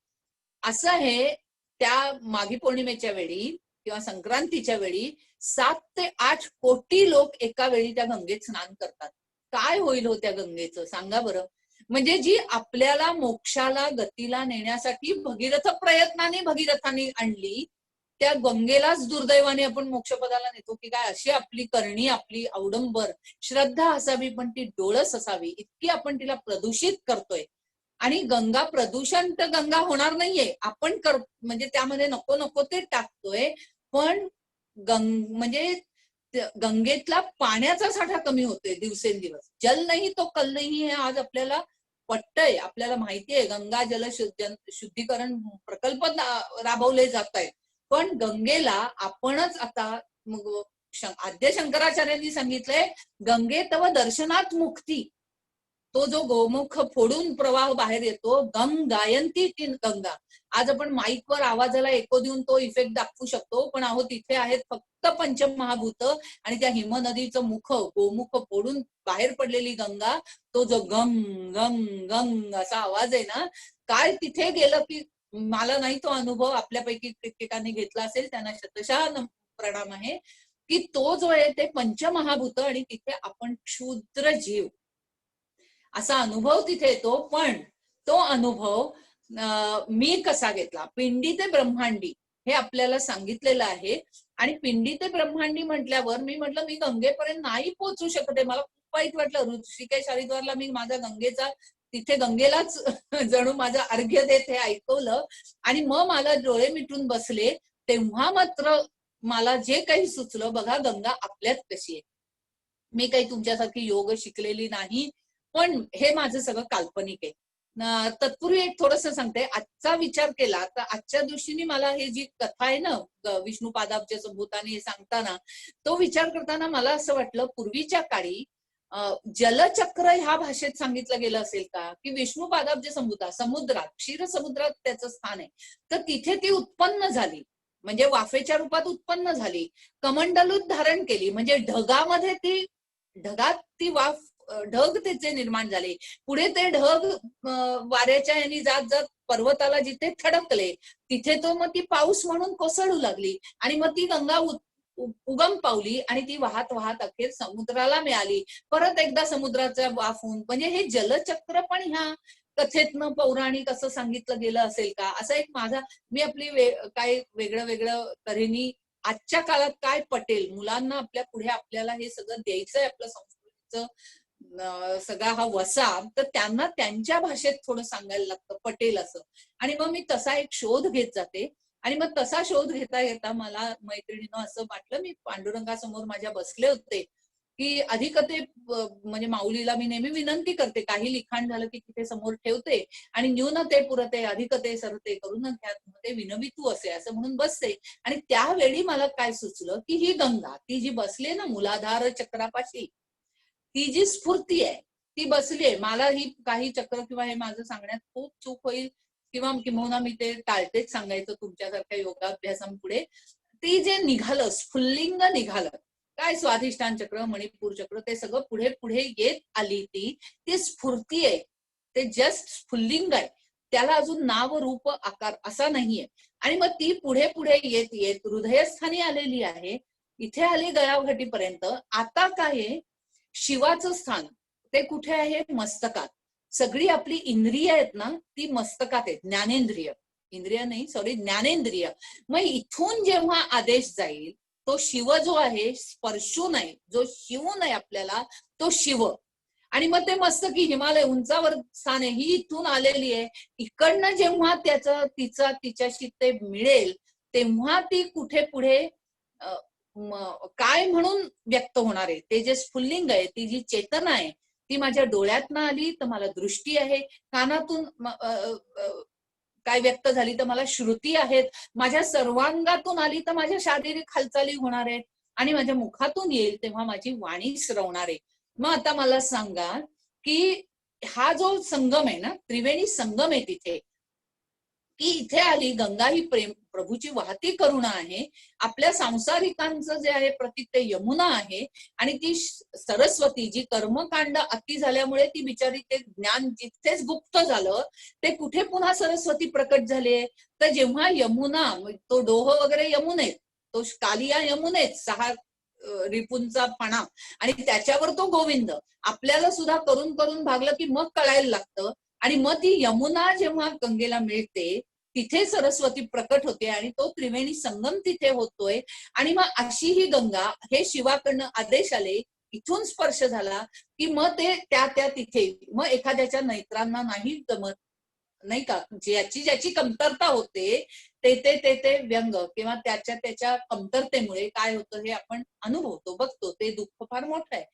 असं आहे, त्या माघी पौर्णिमेच्या वेळी किंवा संक्रांतीच्या वेळी 7 ते 8 कोटी लोक एका वेळी त्या गंगेत स्नान करतात. काय होईल हो त्या गंगेचं सांगा बरं. म्हणजे जी आपल्याला मोक्षाला गतीला नेण्यासाठी भगीरथ प्रयत्नाने भगीरथाने आणली, त्या गंगेलाच दुर्दैवाने आपण मोक्षपदाला नेतो की काय. अशी आपली करणी, आपली अवडंबर श्रद्धा असावी पण ती डोळस असावी, इतकी आपण तिला प्रदूषित करतोय. आणि गंगा प्रदूषण तर गंगा होणार नाहीये, आपण म्हणजे त्यामध्ये नको नको ते टाकतोय. पण म्हणजे गंगेतला पाण्याचा साठा कमी होतोय दिवसेंदिवस. जल नाही तो कल नाही हे आज आपल्याला पटतंय, आपल्याला माहितीये. गंगा जल शुद्धीकरण प्रकल्प राबवले जात आहेत. पण गंगेला आपणच आता मग आद्य शंकराचार्यांनी सांगितलंय, गंगे तव दर्शनात मुक्ती. तो जो गोमुख फोडून प्रवाह बाहेर येतो, गंग गायंती ती गंगा. आज आपण माईकवर आवाजाला एको देऊन तो इफेक्ट दाखवू शकतो, पण अहो तिथे आहेत फक्त पंचमहाभूत आणि त्या हिमनदीचं मुख, गोमुख फोडून बाहेर पडलेली गंगा. तो जो गंग गंग गंग असा आवाज आहे ना, काय तिथे गेलं की मला नाही तो अनुभव, आपल्यापैकी प्रत्येकाने घेतला असेल त्यांना शतशः प्रणाम आहे, की तो जो आहे ते पंचमहाभूत आणि तिथे आपण क्षुद्र जीव असा अनुभव तिथे येतो. पण तो अनुभव मी कसा घेतला, पिंडी ते ब्रह्मांडी हे आपल्याला सांगितलेलं आहे. आणि पिंडी ते ब्रह्मांडी म्हटल्यावर मी म्हटलं मी गंगेपर्यंत नाही पोहोचू शकते. मला खूप वाईट वाटलं. ऋषिकेश हरिद्वारला मी माझा गंगेचा तिथे गंगेलाच जणू माझं अर्घ्य देत हे ऐकवलं. आणि मग मला डोळे मिटून बसले, तेव्हा मात्र मला जे काही सुचलं, बघा गंगा आपल्यात कशी आहे. मी काही तुमच्यासारखी योग शिकलेली नाही, पण हे माझं सगळं काल्पनिक आहे. तत्पूर्वी एक थोडस सांगते. आजचा विचार केला तर आजच्या दृष्टीने मला हे जी कथा आहे ना विष्णू पादाब्ज संभूताने हे सांगताना, तो विचार करताना मला असं वाटलं, पूर्वीच्या काळी जलचक्र ह्या भाषेत सांगितलं गेलं असेल का, की विष्णू पादाब्ज संभूता समुद्रात, क्षीर समुद्रात त्याचं स्थान आहे, तर तिथे ती उत्पन्न झाली म्हणजे वाफेच्या रूपात उत्पन्न झाली. कमंडलूत धारण केली म्हणजे ढगामध्ये ती ढगात ती वाफ ढग त्याचे निर्माण झाले. पुढे ते ढग वाऱ्याच्या यांनी जात जात पर्वताला जिथे थडकले तिथे तो मग ती पाऊस म्हणून कोसळू लागली आणि मग ती गंगा उगम पावली आणि ती वाहत वाहत अखेर समुद्राला मिळाली. परत एकदा समुद्राचा वाफून, म्हणजे हे जलचक्र पण ह्या कथेतनं पौराणिक असं सांगितलं गेलं असेल का, असा एक माझा, मी आपली काय वेगळं वेगळं तऱ्हेनी आजच्या काळात काय पटेल मुलांना आपल्या पुढे आपल्याला हे सगळं द्यायचंय, आपलं संस्कृतीचं सगळा हा वसा, तर त्यांना त्यांच्या भाषेत थोडं सांगायला लागतं, पटेल असं. आणि मग मी तसा एक शोध घेत जाते आणि मग तसा शोध घेता घेता मला मैत्रिणीनं असं वाटलं, मी पांडुरंगासमोर माझ्या बसले होते की अधिकते म्हणजे माऊलीला मी नेहमी विनंती करते, काही लिखाण झालं की तिथे समोर ठेवते आणि न्यूनते पुरते अधिकते सरते करून ते विनवी तू असे असं म्हणून बसते. आणि त्यावेळी मला काय सुचलं की ही गंगा ती जी बसली ना मुलाधार चक्रापाशी, ती जी स्फूर्ती आहे ती बसलीये. मला ही काही चक्र किंवा हे माझं सांगण्यात खूप चूक होईल किंवा किंवा मी ते टाळतेच सांगायचं तुमच्यासारख्या योगाभ्यासांपुढे. ती जे निघालं स्फुल्लिंग निघालं, काय स्वाधिष्ठान चक्र, मणिपूर चक्र, ते सगळं पुढे पुढे येत आली ती स्फूर्ती आहे, ते जस्ट स्फुल्लिंग आहे, त्याला अजून नाव रूप आकार असा नाहीये. आणि मग ती पुढे पुढे येत येत हृदयस्थानी आलेली आहे, इथे आली गळाघाटीपर्यंत. आता काय शिवाचं स्थान ते कुठे आहे, मस्तकात. सगळी आपली इंद्रिय आहेत ना ती मस्तकात आहेत, ज्ञानेंद्रिय, इंद्रिय नाही सॉरी ज्ञानेंद्रिय. मग इथून जेव्हा आदेश जाईल तो शिव जो आहे स्पर्शू नाही, जो शिव नाही आपल्याला तो शिव. आणि मग ते मस्तकी हिमालय उंचावर स्थान आहे, ही इथून आलेली आहे. इकडनं जेव्हा तिच्याशी ते मिळेल तेव्हा ती कुठे पुढे काय म्हणून व्यक्त होणार आहे, ते जे स्फुल्लिंग आहे, ती जी चेतना आहे ती माझ्या डोळ्यातनं आली तर मला दृष्टी आहे, कानातून काय व्यक्त झाली तर मला श्रुती आहेत, माझ्या सर्वांगातून आली तर माझ्या शारीरिक हालचाली होणार आहेत, आणि माझ्या मुखातून येईल तेव्हा माझी वाणी श्रवणार आहे. मग आता मला सांगा की हा जो संगम आहे ना, त्रिवेणी संगम आहे तिथे, की इथे आली गंगा ही प्रेम प्रभूची वाहती करुणा आहे. आपल्या सांसारिकांचं जे आहे प्रतीक ते यमुना आहे, आणि ती सरस्वती जी कर्मकांड अति झाल्यामुळे ती बिचारी ते ज्ञान जिथेच गुप्त झालं ते कुठे पुन्हा सरस्वती प्रकट झाले, तर जेव्हा यमुना तो डोह वगैरे यमुनेत, तो कालिया यमुनेत 6 रिपूंचा फणा आणि त्याच्यावर तो गोविंद आपल्याला सुद्धा करून करून भागलं की मग कळायला लागतं. आणि मग ती यमुना जेव्हा गंगेला मिळते तिथे सरस्वती प्रकट होते आणि तो त्रिवेणी संगम तिथे होतोय. आणि मग अशी ही गंगा, हे शिवाकडनं आदेश आले, इथून स्पर्श झाला की मग ते त्या तिथे, मग एखाद्याच्या नेत्रांना नाही जमत नाही का, ज्याची कमतरता होते ते व्यंग किंवा त्याच्या कमतरतेमुळे काय होतं हे आपण अनुभवतो, बघतो, ते दुःख फार मोठं आहे.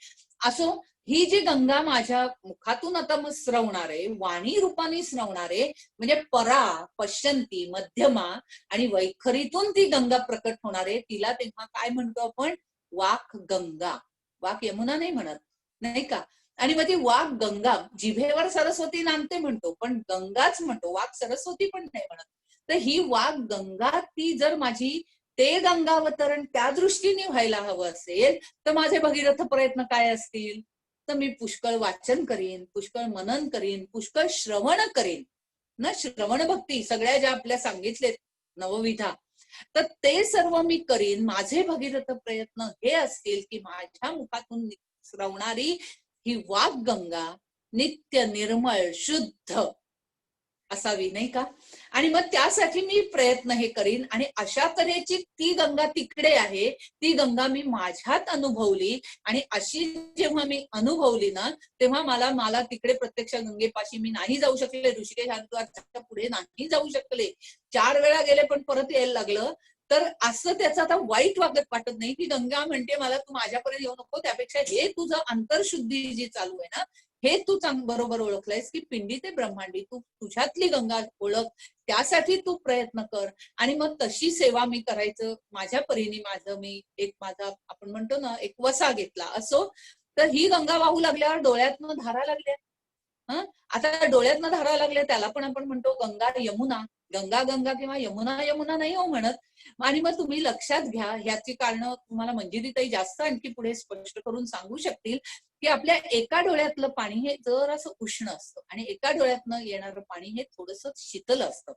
असो, ही जी गंगा माझ्या मुखातून आता मग श्रवणार आहे, वाणी रूपाने श्रवणार आहे, म्हणजे परा, पश्यंती, मध्यमा आणि वैखरीतून ती गंगा प्रकट होणार आहे. तिला तेव्हा काय म्हणतो आपण, वाक गंगा. वाक यमुना नाही म्हणत, नाही का. आणि मग ती वाक गंगा, जिभेवर सरस्वती नांदते म्हणतो पण गंगाच म्हणतो, वाक सरस्वती पण नाही म्हणत. तर ही वाक गंगा ती जर माझी ते गंगावतरण त्या दृष्टीने व्हायला हवं असेल तर माझे भगीरथ प्रयत्न काय असतील, तर मी पुष्कळ वाचन करीन, पुष्कळ मनन करीन, पुष्कळ श्रवण करीन ना. श्रवण भक्ती सगळ्या ज्या आपल्या सांगितलेत नवविधा, तर ते सर्व मी करीन. माझे भगीरथ प्रयत्न हे असतील की माझ्या मुखातून श्रवणारी ही वाक गंगा नित्य निर्मळ शुद्ध असावी, नाही का. आणि मग त्यासाठी मी प्रयत्न हे करीन. आणि अशा तऱ्हेची ती गंगा तिकडे आहे, ती गंगा मी माझ्यात अनुभवली. आणि अशी जेव्हा मी अनुभवली ना तेव्हा मला तिकडे प्रत्यक्ष गंगेपाशी मी नाही जाऊ शकले, ऋषिकेश हरिद्वारच्या पुढे नाही जाऊ शकले, 4 वेळा गेले पण परत यायला लागलं. तर असं त्याचं आता वाईट वाटत नाही की गंगा म्हणते मला तू माझ्यापर्यंत येऊ नको, त्यापेक्षा हे तुझं अंतरशुद्धी जी चालू आहे ना, हे तू बरोबर ओळखलंयस की पिंडी ते ब्रह्मांडी तू तुझ्यातली गंगा ओळख, त्यासाठी तू प्रयत्न कर. आणि मग तशी सेवा मी करायचं माझ्या परीने, माझा आपण म्हणतो ना एक वसा घेतला. असो, तर ही गंगा वाहू लागल्यावर डोळ्यातनं धारा लागल्या. आता डोळ्यातनं धारा लागल्या त्याला पण आपण म्हणतो गंगा यमुना. गंगा गंगा किंवा यमुना यमुना नाही हो म्हणत. आणि मग तुम्ही लक्षात घ्या, ह्याची कारणं तुम्हाला मंजिरीताई जास्त आणखी पुढे स्पष्ट करून सांगू शकतील, की आपल्या एका डोळ्यातलं पाणी हे जरासं उष्ण असतं आणि एका डोळ्यातनं येणारं पाणी हे थोडंसं शीतल असतं.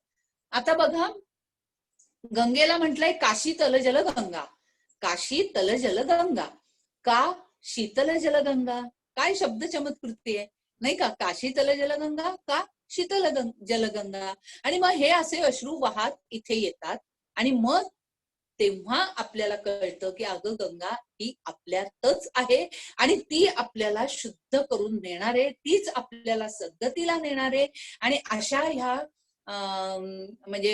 आता बघा, गंगेला म्हटलंय काशी तल जल गंगा. काशी तल जल गंगा. का शीतल जल गंगा? काय शब्द चमत्कृती आहे, नाही का? काशी तल जल गंगा का शीतल जल गंगा. आणि मग हे असे अश्रू वाहत इथे येतात आणि मग तेव्हा आपल्याला कळतं की अगं गंगा ही आपल्यातच आहे आणि ती आपल्याला शुद्ध करून नेणारे, तीच आपल्याला सद्गतीला नेणारे. आणि अशा ह्या म्हणजे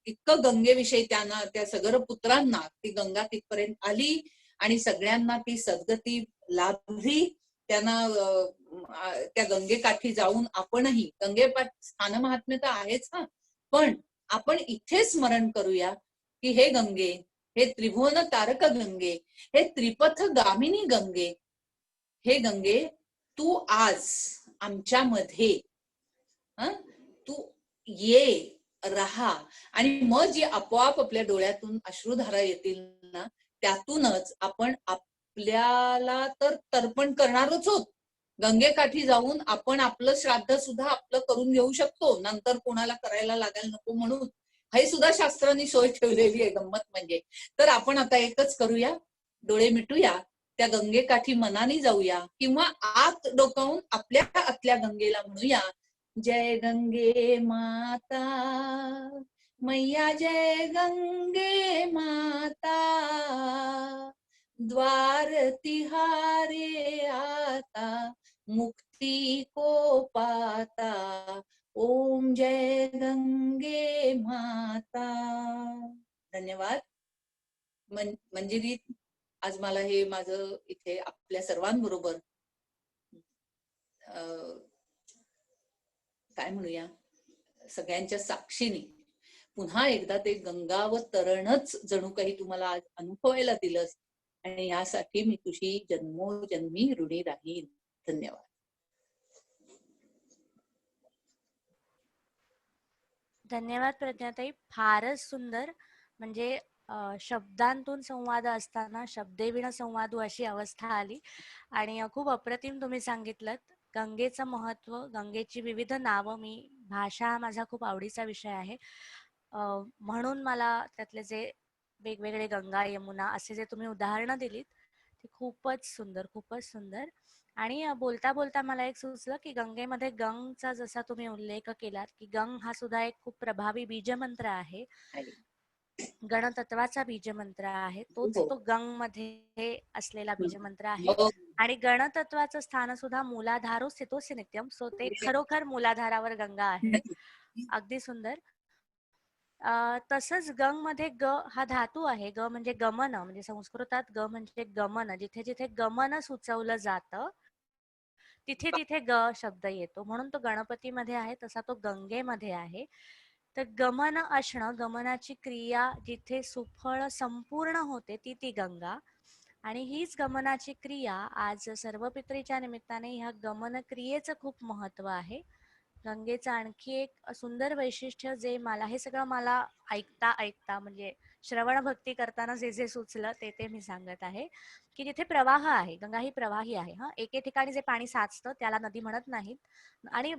इतकं गंगेविषयी त्यांना, त्या सगळं पुत्रांना ती गंगा तिथपर्यंत आली आणि सगळ्यांना ती सद्गती लाभली. त्यांना त्या गंगेकाठी जाऊन आपणही, गंगेपाठ स्थानमहात्म्य तर आहेच हा, पण आपण इथे स्मरण करूया की हे गंगे, हे त्रिभुवन तारक गंगे, हे त्रिपथ गामिनी गंगे, हे गंगे तू आज आमच्यामध्ये तू ये, राहा. आणि मग जी आपोआप आपल्या डोळ्यातून अश्रुधारा येतील ना, त्यातूनच आपण आपल्याला तर तर्पण करणारच आहोत. गंगेकाठी जाऊन आपण आपलं श्राद्ध सुद्धा आपलं करून घेऊ शकतो, नंतर कोणाला करायला लागायला नको म्हणून. हे सुद्धा शास्त्रांनी सोय ठेवलेली आहे, गंमत म्हणजे. तर आपण आता एकच करूया, डोळे मिटूया, त्या गंगेकाठी मनाने जाऊया किंवा आत डोकावून आपल्या आतल्या गंगेला म्हणूया, जय गंगे माता मैया, जय गंगे माता, द्वार तिहारे आता, मुक्ति को पाता, ओम जय गंगे माता. धन्यवाद. मंजिरी, आज मला हे माझं इथे आपल्या सर्वांबरोबर काय म्हणूया, सगळ्यांच्या साक्षीने पुन्हा एकदा ते गंगावतरणच जणू काही तुम्हाला आज अनुभवायला दिलंस, आणि यासाठी मी तुझी जन्मोजन्मी ऋणी राहीन. धन्यवाद. धन्यवाद प्रज्ञाताई, फारच सुंदर. म्हणजे शब्दांतून संवाद असताना शब्देविण संवादू अशी अवस्था आली. आणि खूप अप्रतिम तुम्ही सांगितलं गंगेचं महत्व, गंगेची विविध नावं. भाषा हा माझा खूप आवडीचा विषय आहे, म्हणून मला त्यातले जे वेगवेगळे गंगा यमुना असे जे तुम्ही उदाहरणं दिलीत ते खूपच सुंदर, खूपच सुंदर. आणि बोलता बोलता मला एक सुचलं की गंगेमध्ये गंगचा जसा तुम्ही उल्लेख केलात की गंग हा सुद्धा एक खूप प्रभावी बीजमंत्र आहे, गणतत्वाचा बीजमंत्र आहे. तोच तो गंग मध्ये असलेला बीजमंत्र आहे. आणि गणतत्वाचं स्थान सुद्धा मूलाधारो स्थितोस्य नित्यम. सो ते खरोखर मूलाधारावर गंगा आहे. अगदी सुंदर. तसंच गंग मध्ये ग हा धातू आहे. ग म्हणजे गमन, म्हणजे संस्कृतात ग म्हणजे गमन. जिथे जिथे गमन सुचवलं जातं तिथे तिथे ग शब्द येतो, म्हणून तो गणपतीमध्ये आहे तसा तो गंगेमध्ये आहे. तर गमन असणं, गमनाची क्रिया जिथे सुफळ संपूर्ण होते ती ती गंगा. आणि हीच गमनाची क्रिया आज सर्वपित्रीच्या निमित्ताने ह्या गमन क्रियेचं खूप महत्व आहे. गंगेचं आणखी एक सुंदर वैशिष्ट्य, जे मला हे सगळं मला ऐकता ऐकता म्हणजे श्रवण भक्ती करताना जे जे सुचलं ते ते मी सांगत आहे, की जिथे प्रवाह आहे, गंगा ही प्रवाही आहे. एके ठिकाणी जे पाणी साचतं त्याला नदी म्हणत नाहीत. आणि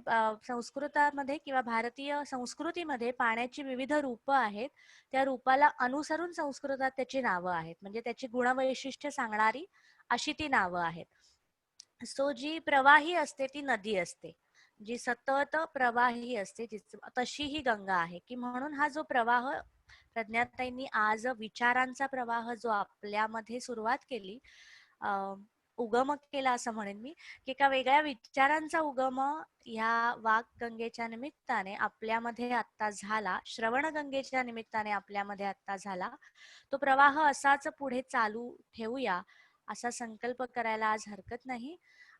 संस्कृतामध्ये किंवा भारतीय संस्कृतीमध्ये पाण्याची विविध रूपं आहेत. त्या रूपाला अनुसरून संस्कृतात त्याची नावं आहेत, म्हणजे त्याची गुणवैशिष्ट्य सांगणारी अशी ती नावं आहेत. सो जी प्रवाही असते ती नदी असते, जी सतत प्रवाही असते तशी ही गंगा आहे. की म्हणून हा जो प्रवाह प्रज्ञाताईंनी आज विचारांचा प्रवाह जो आपल्यामध्ये सुरुवात केली, उगम केला असं म्हणेन मी, की एका वेगळ्या विचारांचा उगम ह्या वाक गंगेच्या निमित्ताने आपल्यामध्ये आत्ता झाला, श्रवण गंगेच्या निमित्ताने आपल्यामध्ये आत्ता झाला. तो प्रवाह असाच पुढे चालू ठेवूया असा संकल्प करायला आज हरकत नाही.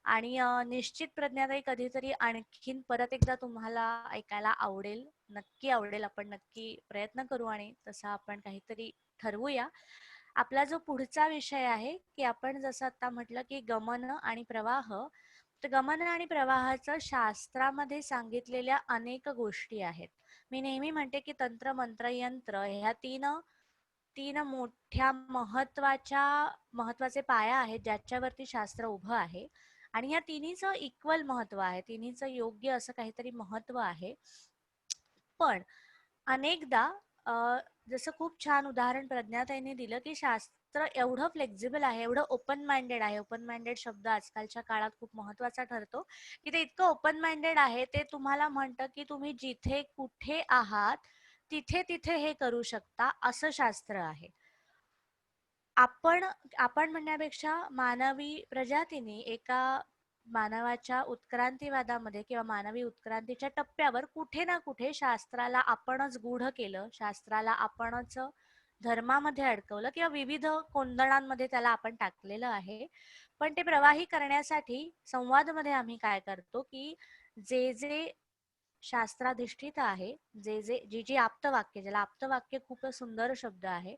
आणि निश्चित प्रज्ञाताई कधीतरी आणखीन परत एकदा तुम्हाला ऐकायला आवडेल, नक्की आवडेल. आपण नक्की प्रयत्न करू आणि तसं आपण काहीतरी ठरवूया. आपला जो पुढचा विषय आहे की आपण जसं आता म्हटलं की गमन आणि प्रवाह, गमन आणि प्रवाहाचं शास्त्रामध्ये सांगितलेल्या अनेक गोष्टी आहेत. मी नेहमी म्हणते की तंत्र, मंत्र, यंत्र ह्या तीन तीन मोठ्या महत्वाचे पाया आहेत ज्याच्यावरती शास्त्र उभं आहे. आणि या तिन्हीचं इक्वल महत्व आहे, तिन्हीचं योग्य असं काहीतरी महत्व आहे. पण अनेकदा जसं खूप छान उदाहरण प्रज्ञाताईंनी दिलं की शास्त्र एवढं फ्लेक्झिबल आहे, एवढं ओपन माइंडेड आहे. ओपन माइंडेड शब्द आजकालच्या काळात खूप महत्वाचा ठरतो, की ते इतकं ओपन माइंडेड आहे, ते तुम्हाला म्हणतं की तुम्ही जिथे कुठे आहात तिथे तिथे हे करू शकता, असं शास्त्र आहे. आपण आपण म्हणण्यापेक्षा मानवी प्रजातीने एका मानवाच्या उत्क्रांतीवादामध्ये किंवा मानवी उत्क्रांतीच्या टप्प्यावर कुठे ना कुठे शास्त्राला आपणच गूढ केलं, शास्त्राला आपणच धर्मामध्ये अडकवलं किंवा विविध कोंदणांमध्ये त्याला आपण टाकलेलं आहे. पण ते प्रवाही करण्यासाठी संवादमध्ये आम्ही काय करतो की जे जे शास्त्राधिष्ठित आहे, जी जी आप्तवाक्य, ज्याला आप्तवाक्य खूप सुंदर शब्द आहे,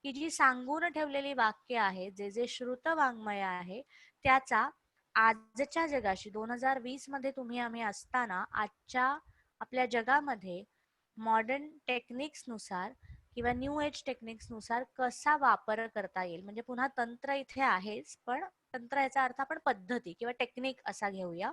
की जी सांगून ठेवलेली वाक्य आहे, जे जे श्रुत वाङ्मय आहे, त्याचा आजच्या जगाशी 2020 मध्ये तुम्ही आम्ही असताना आजच्या आपल्या जगामध्ये मॉडर्न टेक्निक्स नुसार किंवा न्यू एज टेक्निक्स नुसार कसा वापर करता येईल. म्हणजे पुन्हा तंत्र इथे आहेच, पण तंत्र याचा अर्थ आपण पद्धती किंवा टेक्निक असा घेऊया.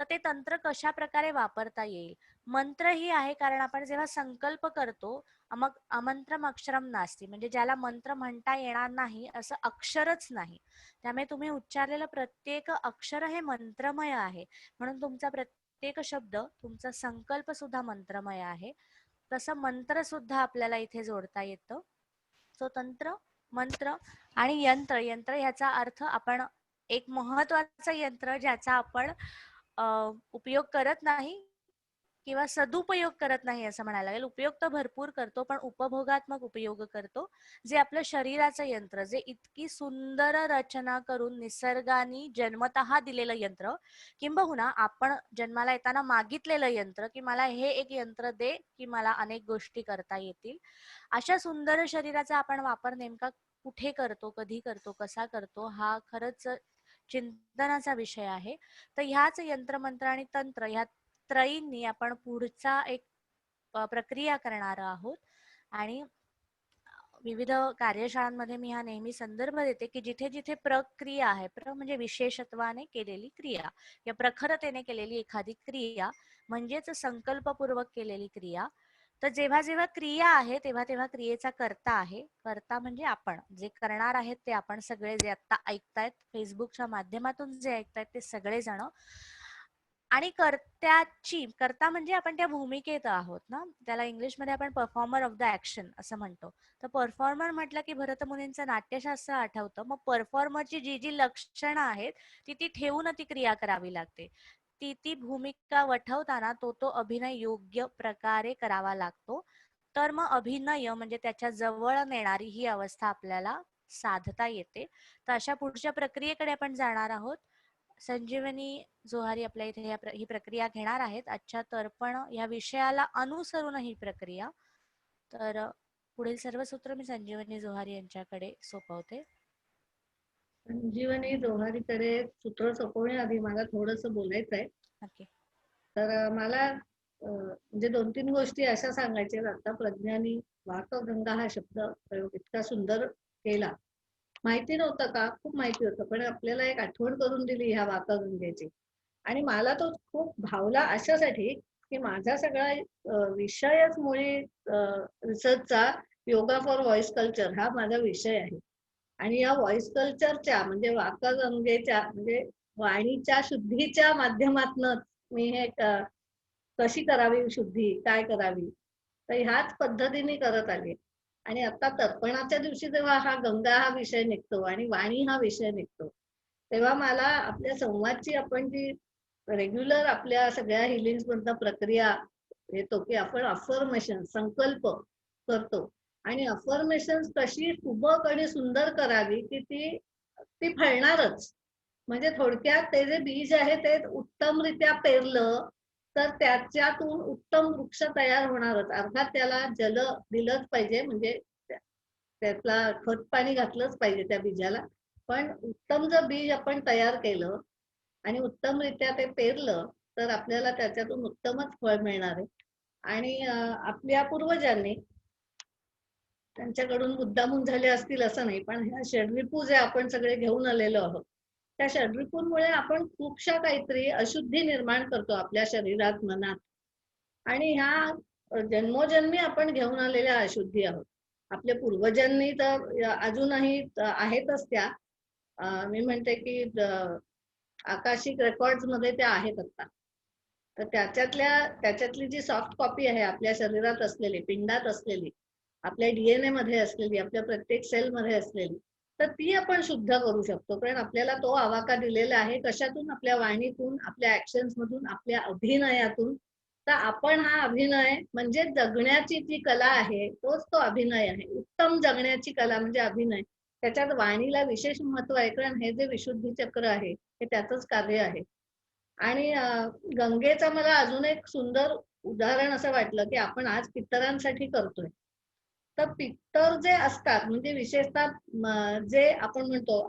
तर ते तंत्र कशा प्रकारे वापरता येईल. मंत्र ही आहे, कारण आपण जेव्हा संकल्प करतो, मग अमंत्रम अक्षरम नास्ती, म्हणजे ज्याला मंत्र म्हणता येणार नाही असं अक्षरच नाही. त्यामुळे तुम्ही उच्चारलेलं प्रत्येक अक्षर हे मंत्रमय आहे. म्हणून तुमचा प्रत्येक शब्द, तुमचा संकल्प सुद्धा मंत्रमय आहे. तसं मंत्र सुद्धा आपल्याला इथे जोडता येतं. सो तंत्र, मंत्र आणि यंत्र. यंत्र ह्याचा अर्थ आपण एक महत्वाचं यंत्र ज्याचा आपण उपयोग करत नाही किंवा सदुपयोग करत नाही असं म्हणायला लागेल. उपयोग तर भरपूर करतो, पण उपभोगात्मक उपयोग करतो. जे आपलं शरीराचं यंत्र, जे इतकी सुंदर रचना करून निसर्गाने जन्मतः दिलेलं यंत्र, किंबहुना आपण जन्माला येताना मागितलेलं यंत्र, की मला हे एक यंत्र दे की मला अनेक गोष्टी करता येतील. अशा सुंदर शरीराचा आपण वापर नेमका कुठे करतो, कधी करतो, कसा करतो, हा खरंच चिंतनाचा विषय आहे. तर ह्याच यंत्रमंत्र आणि तंत्र ह्या त्रयींनी आपण पुढचा एक प्रक्रिया करणार आहोत. आणि विविध कार्यशाळांमध्ये मी हा नेहमी संदर्भ देते की जिथे जिथे प्रक्रिया आहे, म्हणजे विशेषत्वाने केलेली क्रिया या प्रखरतेने केलेली एखादी क्रिया, म्हणजेच संकल्पपूर्वक केलेली क्रिया. तर जेव्हा जेव्हा क्रिया आहे तेव्हा तेव्हा क्रियेचा कर्ता आहे. कर्ता म्हणजे आपण, जे करणार आहेत ते आपण सगळे, जे आता ऐकतायत फेसबुकच्या माध्यमातून जे ऐकतायत ते सगळे जण. आणि कर्ता म्हणजे आपण त्या भूमिकेत आहोत ना, त्याला इंग्लिशमध्ये आपण परफॉर्मर ऑफ द ऍक्शन असं म्हणतो. तर परफॉर्मर म्हटलं की भरत मुनींचं नाट्यशास्त्र आठवतं. मग परफॉर्मरची जी जी लक्षणं आहेत ती ठेवून ती क्रिया करावी लागते. ती भूमिका वठवताना तो अभिनय योग्य प्रकारे करावा लागतो. तर मग अभिनय म्हणजे त्याच्या जवळ नेणारी ही अवस्था आपल्याला साधता येते. तर अशा पुढच्या प्रक्रियेकडे आपण जाणार आहोत. संजीवनी जोहारी आपल्या इथे ही प्रक्रिया घेणार आहेत आजच्या तर्पण या विषयाला अनुसरून ही प्रक्रिया. तर पुढील सर्व सूत्र मी संजीवनी जोहारी यांच्याकडे सोपवते. संजीवनी जोहारीकडे सूत्र सोपवण्याआधी मला थोडंसं बोलायचं आहे. नक्की. तर मला म्हणजे 2-3 गोष्टी अशा सांगायच्या. आता प्रज्ञानी वाकगंगा हा शब्द प्रयोग इतका सुंदर केला. माहिती नव्हतं का? खूप माहिती होतं, पण आपल्याला एक आठवण करून दिली ह्या वाकगंगेची. आणि मला तो खूप भावला अशासाठी की माझा सगळा विषयच मुळी रिसर्चचा योगा फॉर व्हॉइस कल्चर हा माझा विषय आहे. आणि या व्हॉइस कल्चरच्या म्हणजे वाकगंगेच्या म्हणजे वाणीच्या शुद्धीच्या माध्यमातूनच मी हे कशी करावी शुद्धी, काय करावी, तर ह्याच पद्धतीने करत आले. आणि आता तर्पणाच्या दिवशी जेव्हा हा गंगा हा विषय निघतो आणि वाणी हा विषय निघतो, तेव्हा मला आपल्या संवादची आपण जी रेग्युलर आपल्या सगळ्या हिलिंग मधनं प्रक्रिया येतो की आपण अफर्मेशन संकल्प करतो. आणि अफर्मेशन कशी सुबक आणि सुंदर करावी की ती ती फळणारच. म्हणजे थोडक्यात ते जे बीज आहे ते उत्तमरित्या पेरलं तर त्याच्यातून उत्तम वृक्ष तयार होणारच. अर्थात त्याला जल दिलंच पाहिजे, म्हणजे त्यातला खत पाणी घातलंच पाहिजे त्या बीजाला. पण उत्तम जर बीज आपण तयार केलं आणि उत्तमरित्या ते पेरलं तर आपल्याला त्याच्यातून उत्तमच फळ मिळणार आहे. आणि आपल्या पूर्वजांनी त्यांच्याकडून मुद्दामून झाले असतील असं नाही, पण ह्या षड्रिपू जे आपण सगळे घेऊन आलेलो आहोत, त्या षड्रिपूंमुळे आपण खूपशा काहीतरी अशुद्धी निर्माण करतो आपल्या शरीरात, मनात. आणि ह्या जन्मोजन्मी आपण घेऊन आलेल्या अशुद्धी आहोत. आपल्या पूर्वजांनी तर अजूनही आहेतच त्या. मी म्हणते की आकाशिक रेकॉर्ड्स मध्ये त्या आहेत आता. तर त्याच्यातली जी सॉफ्ट कॉपी आहे आपल्या शरीरात असलेली, पिंडात असलेली, आपल्या डीएनए मध्ये असलेली, आपल्या प्रत्येक सेल मध्ये असलेली, तर ती आपण शुद्ध करू शकतो. कारण आपल्याला तो आवाका दिलेला आहे. कशातून? आपल्या वाणीतून, आपल्या ऍक्शन्स मधून, आपल्या अभिनयातून. तर आपण हा अभिनय म्हणजे जगण्याची जी कला आहे, तोच तो अभिनय आहे. उत्तम जगण्याची कला म्हणजे अभिनय. त्याच्यात वाणीला विशेष महत्व आहे, कारण हे जे विशुद्धी चक्र आहे हे त्याचंच कार्य आहे. आणि गंगेचं मला अजून एक सुंदर उदाहरण असं वाटलं की आपण आज पितरांसाठी करतोय. तर पितर जे असतात म्हणजे विशेषतः जे आपण म्हणतो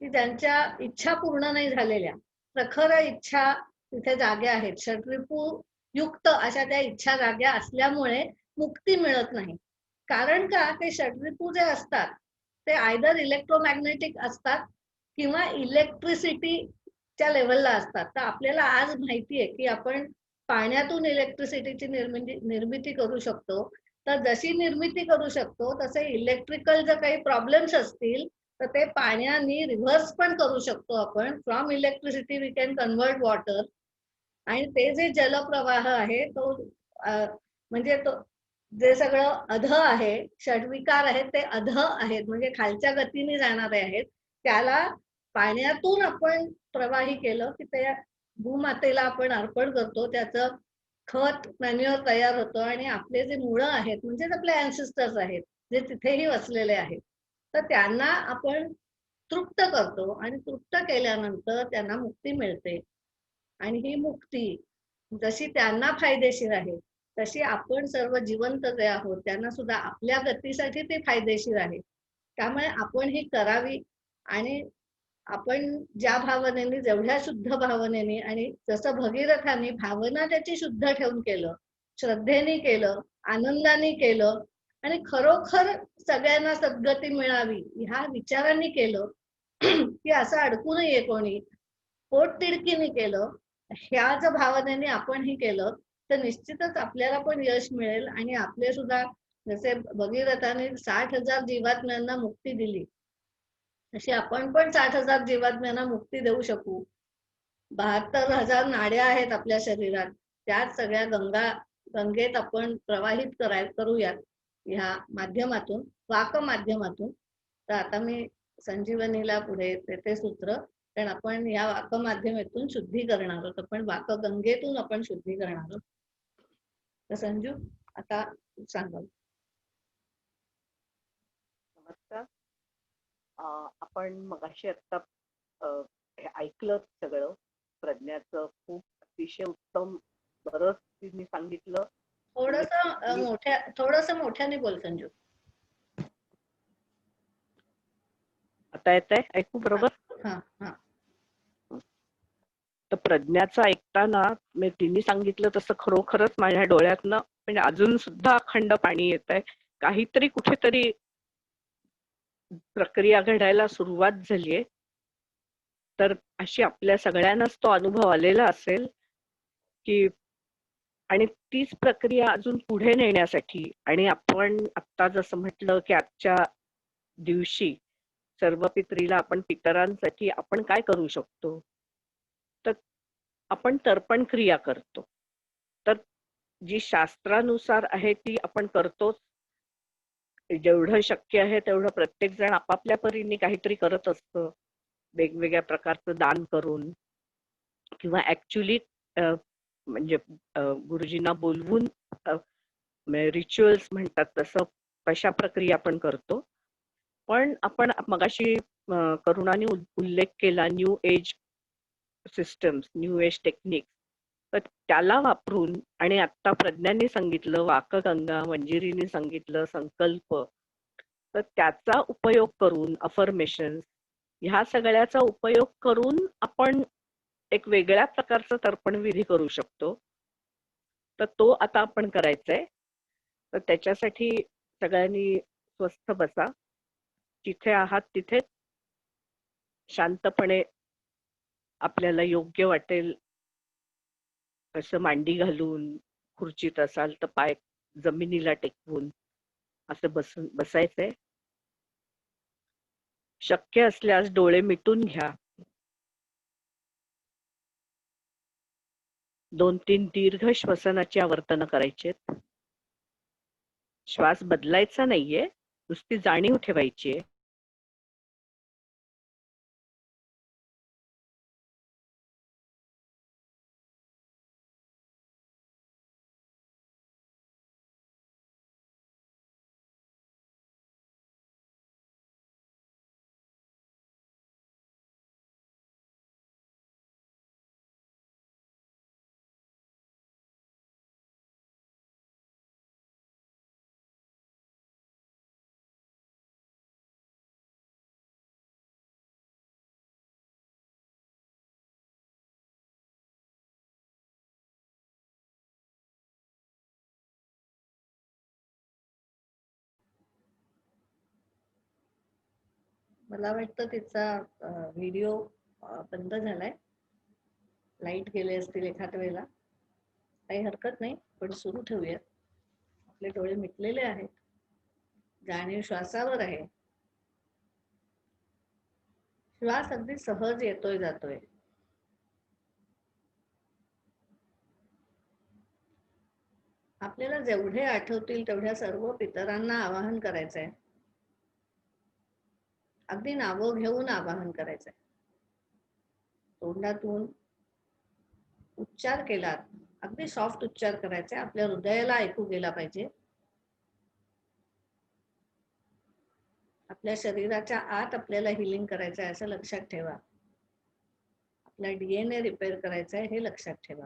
की त्यांच्या इच्छा पूर्ण नाही झालेल्या, प्रखर इच्छा तिथे जाग्या आहेत, षड्रिपू युक्त अशा त्या इच्छा जाग्या असल्यामुळे मुक्ती मिळत नाही. कारण का? ते षड्रिपू जे असतात ते आयदर इलेक्ट्रोमॅग्नेटिक असतात किंवा इलेक्ट्रिसिटीच्या लेवलला असतात. तर आपल्याला आज माहिती आहे की आपण पाण्यातून इलेक्ट्रिसिटीची निर्मिती करू शकतो. तर जशी निर्मिती करू शकतो तसे इलेक्ट्रिकल जर काही प्रॉब्लेम्स असतील तर ते पाण्याने रिव्हर्स पण करू शकतो आपण. From electricity we can convert water. आणि ते जे जलप्रवाह आहे तो म्हणजे तो जे सगळं अध आहे, षड्विकार आहेत ते अध आहेत, म्हणजे खालच्या गतीने जाणारे आहेत. त्याला पाण्यातून आपण प्रवाही केलं की ते भूमातेला आपण अर्पण करतो. त्याचं खत, मॅन्युअर तयार होतं आणि आपले जे मुळं आहेत म्हणजेच आपले अँसेस्टर्स आहेत जे तिथेही वसलेले आहेत, तर त्यांना आपण तृप्त करतो आणि तृप्त केल्यानंतर त्यांना मुक्ती मिळते. आणि ही मुक्ती जशी त्यांना फायदेशीर आहे तशी आपण सर्व जिवंत जे आहोत त्यांना सुद्धा आपल्या गतीसाठी ते फायदेशीर आहे. त्यामुळे आपण ही करावी. आणि आपण ज्या भावनेने, जेवढ्या शुद्ध भावनेने आणि जसं भगीरथाने भावना त्याची शुद्ध ठेवून केलं, श्रद्धेने केलं, आनंदाने केलं आणि खरोखर सगळ्यांना सद्गती मिळावी ह्या विचारांनी केलं की असं अडकू नये कोणी, पोटतिडकीने केलं, ह्याच भावनेने आपण हे केलं तर निश्चितच आपल्याला पण यश मिळेल. आणि आपले सुद्धा जसे भगीरथाने 60,000 जीवात्म्यांना मुक्ती दिली तशी आपण पण 60,000 जीवात्म्यांना मुक्ती देऊ शकू. 72,000 नाड्या आहेत आपल्या शरीरात, त्याच सगळ्या गंगेत आपण प्रवाहित करूयात ह्या माध्यमातून, वाक माध्यमातून. तर आता मी संजीवनीला पुढे देते सूत्र, कारण आपण या वाक माध्यमातून शुद्धी करणार आहोत. आपण वाक गंगेतून आपण शुद्धी करणार आहोत. तर संजू आता सांगा. नमस्कार. आपण मगाशी आता हे ऐकलं सगळं, प्रज्ञाचं खूप अतिशय उत्तम, बरंच तिने सांगितलं. थोडस मोठ्याने बोल संजू. आता येत आहे ऐकू बरोबर? हा हा. तर प्रज्ञाचं ऐकताना तिने सांगितलं तसं खरोखरच माझ्या डोळ्यातनं म्हणजे अजून सुद्धा अखंड पाणी येत आहे. काहीतरी कुठेतरी प्रक्रिया घडायला सुरुवात झालीये. तर अशी आपल्या सगळ्यांनाच तो अनुभव आलेला असेल की, आणि तीच प्रक्रिया अजून पुढे नेण्यासाठी, आणि आपण आता जसं म्हटलं की आजच्या दिवशी सर्व पितरीला आपण पितरांसाठी आपण काय करू शकतो, तर आपण तर्पण क्रिया करतो. तर जी शास्त्रानुसार आहे ती आपण करतोच. जेवढं शक्य आहे तेवढं प्रत्येक जण आपापल्या परीने काहीतरी करत असतं, वेगवेगळ्या प्रकारचं दान करून किंवा ऍक्च्युली म्हणजे गुरुजींना बोलवून रिच्युअल्स म्हणतात तसं तशा प्रक्रिया आपण करतो. पण आपण मगाशी करुणाने उल्लेख केला new age systems, new age technique, तर त्याला वापरून, आणि आता प्रज्ञांनी सांगितलं वाकगंगा, मंजिरीने सांगितलं संकल्प, तर त्याचा उपयोग करून अफर्मेशन, ह्या सगळ्याचा उपयोग करून आपण एक वेगळ्या प्रकारचा तर्पण विधी करू शकतो. तर तो आता आपण करायचा आहे. तर त्याच्यासाठी सगळ्यांनी स्वस्थ बसा. जिथे आहात तिथे शांतपणे आपल्याला योग्य वाटेल असं मांडी घालून, खुर्चीत असाल तर पाय जमिनीला टेकवून असं बसायचंय. शक्य असल्यास डोळे मिटून घ्या. 2-3 दीर्घ श्वसनाची आवर्तनं करायचीत. श्वास बदलायचा नाहीये, नुसती जाणीव ठेवायची आहे. मला वाटतं तिचा व्हिडिओ बंद झालाय. लाईट गेले असतील एखाद्या वेळेला. काही हरकत नाही, पण सुरू ठेवूया. आपले डोळे मिटलेले आहेत. जाणीव श्वासावर आहे. श्वास अगदी सहज येतोय जातोय. आपल्याला जेवढे आठवतील तेवढ्या सर्व पितरांना आवाहन करायचंय. अगदी नावं घेऊन आवाहन करायचंय. तोंडातून उच्चार केलात, अगदी सॉफ्ट उच्चार करायचे, आपल्या हृदयाला ऐकू गेला पाहिजे. आपल्या शरीराच्या आत आपल्याला हिलिंग करायचं आहे असं लक्षात ठेवा. आपला DNA रिपेअर करायचा आहे हे लक्षात ठेवा.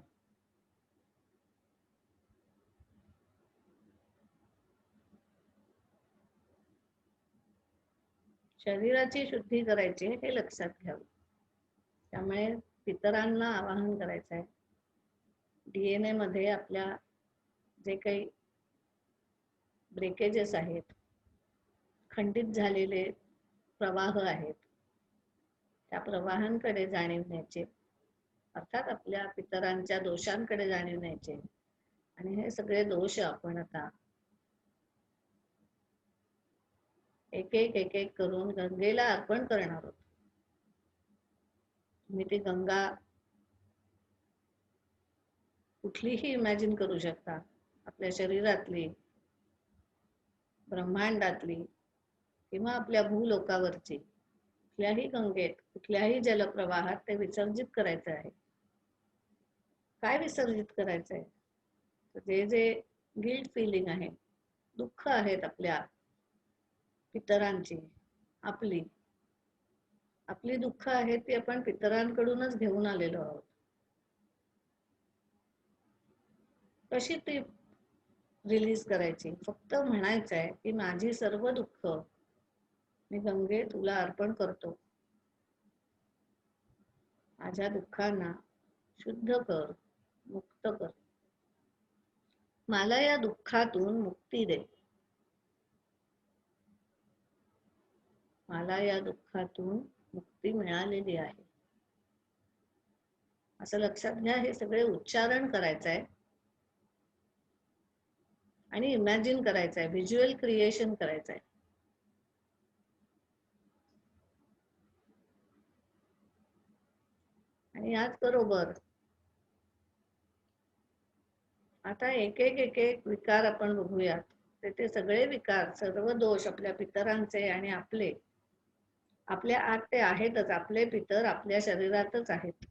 शरीराची शुद्धी करायची हे लक्षात घ्यावं. त्यामुळे पितरांना आवाहन करायचं आहे. DNA मध्ये आपल्या जे काही ब्रेकेजेस आहेत, खंडित झालेले प्रवाह आहेत, त्या प्रवाहांकडे जाणीव न्यायचे. अर्थात आपल्या पितरांच्या दोषांकडे जाणीव न्यायचे. आणि हे सगळे दोष आपण आता एक एक करून गंगेला अर्पण करणार आहोत. तुम्ही ती गंगा कुठलीही इमॅजिन करू शकता. आपल्या शरीरातली, ब्रह्मांडातली किंवा आपल्या भूलोकावरची कुठल्याही गंगेत, कुठल्याही जलप्रवाहात ते विसर्जित करायचं आहे. काय विसर्जित करायचं आहे? जे जे गिल्ट फिलिंग आहे, दुःख आहेत आपल्या पितरांची, आपली दुःख आहेत ती आपण पितरांकडूनच घेऊन आलेलो आहोत. कशी ती रिलीज करायची? फक्त म्हणायचं आहे की माझी सर्व दुःख मी गंगे तुला अर्पण करतो. माझ्या दुःखांना शुद्ध कर, मुक्त कर. मला या दुःखातून मुक्ती दे. मला या दुःखातून मुक्ती मिळालेली आहे असं लक्षात घ्या. हे सगळे उच्चारण करायचं आहे आणि इमॅजिन करायचं आहे, व्हिज्युअल क्रिएशन करायचं आहे. आणि याच बरोबर आता एक एक विकार आपण बघूयात. ते सगळे विकार, सर्व दोष आपल्या पितरांचे आणि आपले, आपल्या आत ते आहेतच. आपले पितर आपल्या शरीरातच आहेत.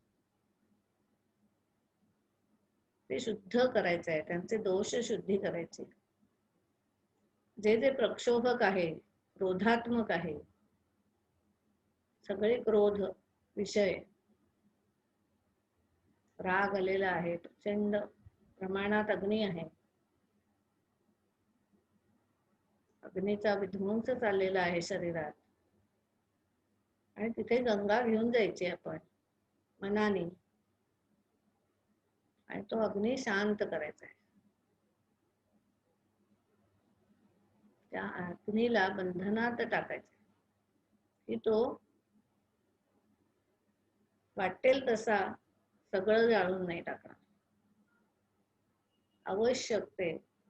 ते शुद्ध करायचे आहे, त्यांचे दोष शुद्धी करायचे. जे जे प्रक्षोभक आहे, क्रोधात्मक आहे, सगळे क्रोध विषय, राग आलेला आहे, प्रचंड प्रमाणात अग्नी आहे, अग्नीचा विध्वंस चाललेला आहे शरीरात. आणि तिथे गंगा घेऊन जायची आपण मनाने. आणि तो अग्नी शांत करायचा आहे. त्या अग्नीला बंधनात टाकायचा की तो वाटेल तसा सगळं जाळून नाही टाकणार.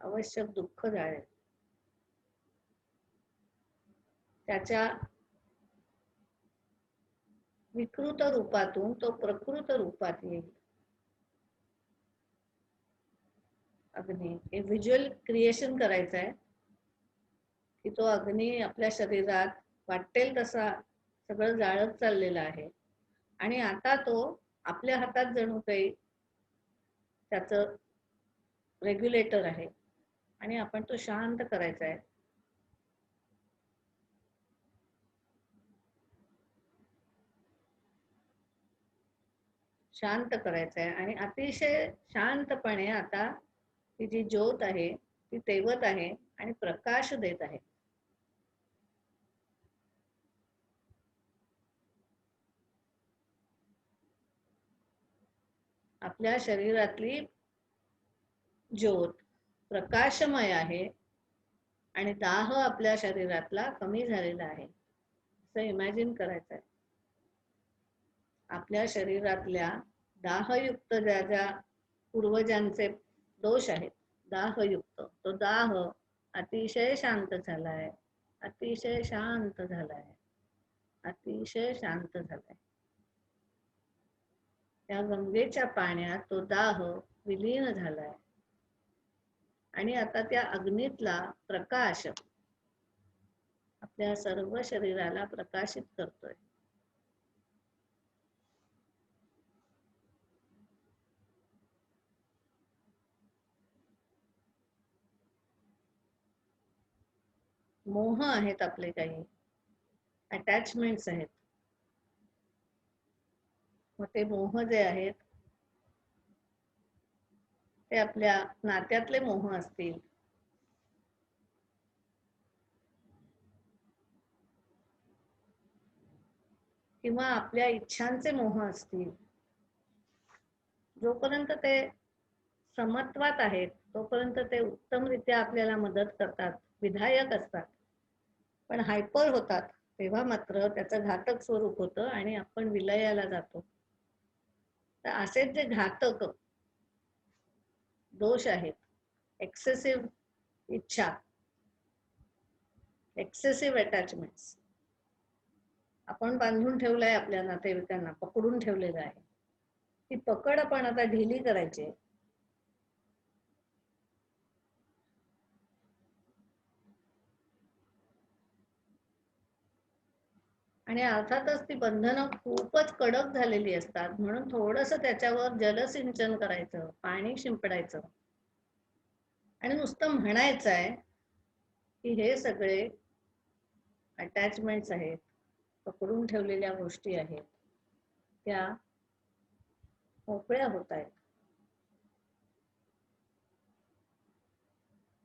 आवश्यक दुःख जाळेल. त्याच्या विकृत रूपातून तो प्रकृत रूपात येईल. अग्नी हे व्हिज्युअल क्रिएशन करायचं आहे की तो अग्नी आपल्या शरीरात वाटेल तसा सगळं जाळत चाललेला आहे आणि आता तो आपल्या हातात जणू काही त्याचं रेग्युलेटर आहे आणि आपण तो शांत करायचा आहे. शांत करायचं आहे आणि अतिशय शांतपणे आता ती जी ज्योत आहे ती तेवत आहे आणि प्रकाश देत आहे. आपल्या शरीरातली ज्योत प्रकाशमय आहे आणि दाह आपल्या शरीरातला कमी झालेला आहे असं इमॅजिन करायचं आहे. आपल्या शरीरातल्या दाहयुक्त ज्या ज्या पूर्वजांचे दोष आहेत दाहयुक्त, तो दाह अतिशय शांत झालाय, अतिशय शांत झालाय, अतिशय शांत झालाय. त्या गंगेच्या पाण्यात तो दाह विलीन झालाय आणि आता त्या अग्नीतला प्रकाश आपल्या सर्व शरीराला प्रकाशित करतोय. मोह आहेत आपले, काही अटॅचमेंट्स आहेत. मग ते मोह जे आहेत ते आपल्या नात्यातले मोह असतील, किंवा आपल्या इच्छांचे मोह असतील, जोपर्यंत ते समत्वात आहेत तोपर्यंत ते उत्तमरित्या आपल्याला मदत करतात, विधायक असतात. पण हायपर होतात तेव्हा मात्र त्याचं घातक स्वरूप होतं आणि आपण विलयाला जातो. तर असेच जे घातक दोष आहेत, एक्सेसिव्ह इच्छा, एक्सेसिव्ह अटॅचमेंट्स, आपण बांधून ठेवलंय आपल्या नातेवाईकांना, पकडून ठेवलेलं आहे. ती पकड आपण आता ढिली करायची. आणि अर्थातच ती बंधनं खूपच कडक झालेली असतात, म्हणून थोडस त्याच्यावर जलसिंचन करायचं, पाणी शिंपडायचं आणि नुसतं म्हणायचं आहे की हे सगळे अटॅचमेंट्स आहेत, पकडून ठेवलेल्या गोष्टी आहेत, त्या मोकळ्या होत आहेत.